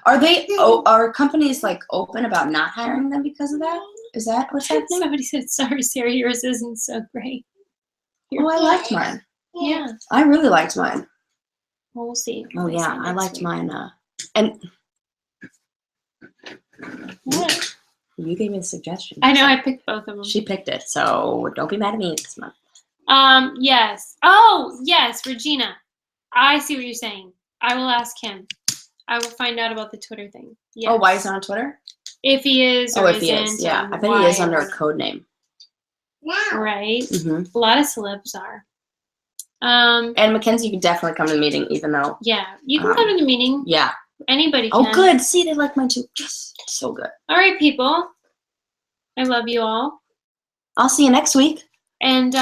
Speaker 1: are companies like open about not hiring them because of that? Is that what's happening?
Speaker 2: Somebody said, "Sorry, Sarah, yours isn't so great."
Speaker 1: Oh, I liked mine.
Speaker 2: Yeah.
Speaker 1: I really liked mine.
Speaker 2: Well, we'll see.
Speaker 1: Oh
Speaker 2: what they
Speaker 1: yeah,
Speaker 2: say
Speaker 1: I
Speaker 2: next
Speaker 1: liked
Speaker 2: week.
Speaker 1: mine. And
Speaker 2: What?
Speaker 1: you gave me the suggestion.
Speaker 2: I know I picked both of them.
Speaker 1: She picked it, so don't be mad at me this month.
Speaker 2: Yes. Oh, yes, Regina. I see what you're saying. I will ask him. I will find out about the Twitter thing. Yes.
Speaker 1: Oh, why he's not on Twitter?
Speaker 2: If he is or
Speaker 1: Oh, if he
Speaker 2: isn't.
Speaker 1: is, yeah.
Speaker 2: and
Speaker 1: I bet
Speaker 2: why
Speaker 1: he is
Speaker 2: or
Speaker 1: under a
Speaker 2: whatever.
Speaker 1: code name.
Speaker 3: Now.
Speaker 2: Right.
Speaker 1: Mm-hmm.
Speaker 2: A lot of celebs are.
Speaker 1: And Mackenzie, you can definitely come to the meeting, even though.
Speaker 2: Yeah. You can come to the meeting.
Speaker 1: Yeah.
Speaker 2: Anybody can.
Speaker 1: Oh, good. See, they like mine too. Yes, so good.
Speaker 2: All right, people. I love you all.
Speaker 1: I'll see you next week.
Speaker 2: And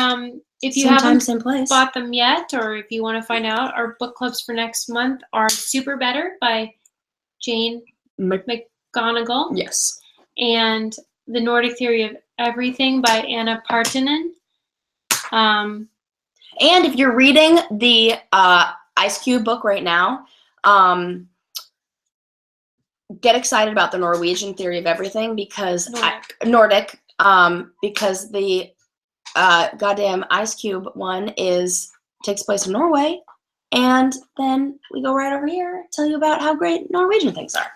Speaker 2: if you
Speaker 1: Same time,
Speaker 2: haven't
Speaker 1: same place.
Speaker 2: bought them yet, or if you want to find out, our book clubs for next month are Super Better by Jane McGonigal
Speaker 1: Yes.
Speaker 2: and The Nordic Theory of Everything by Anna Partinen.
Speaker 1: And if you're reading the Ice Cube book right now, get excited about the Norwegian Theory of Everything because Nordic, because the goddamn Ice Cube one takes place in Norway, and then we go right over here tell you about how great Norwegian things are.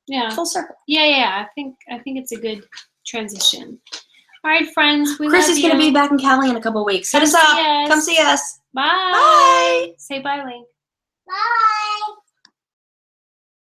Speaker 2: Yeah.
Speaker 1: Full circle.
Speaker 2: Yeah. I think it's a good transition. All right, friends. We
Speaker 1: Chrissy's
Speaker 2: love you.
Speaker 1: gonna be back in Cali in a couple weeks. Hit
Speaker 2: Come
Speaker 1: us up.
Speaker 2: see us.
Speaker 1: Come see us.
Speaker 2: Bye.
Speaker 1: Bye.
Speaker 2: Say bye, Link.
Speaker 3: Bye.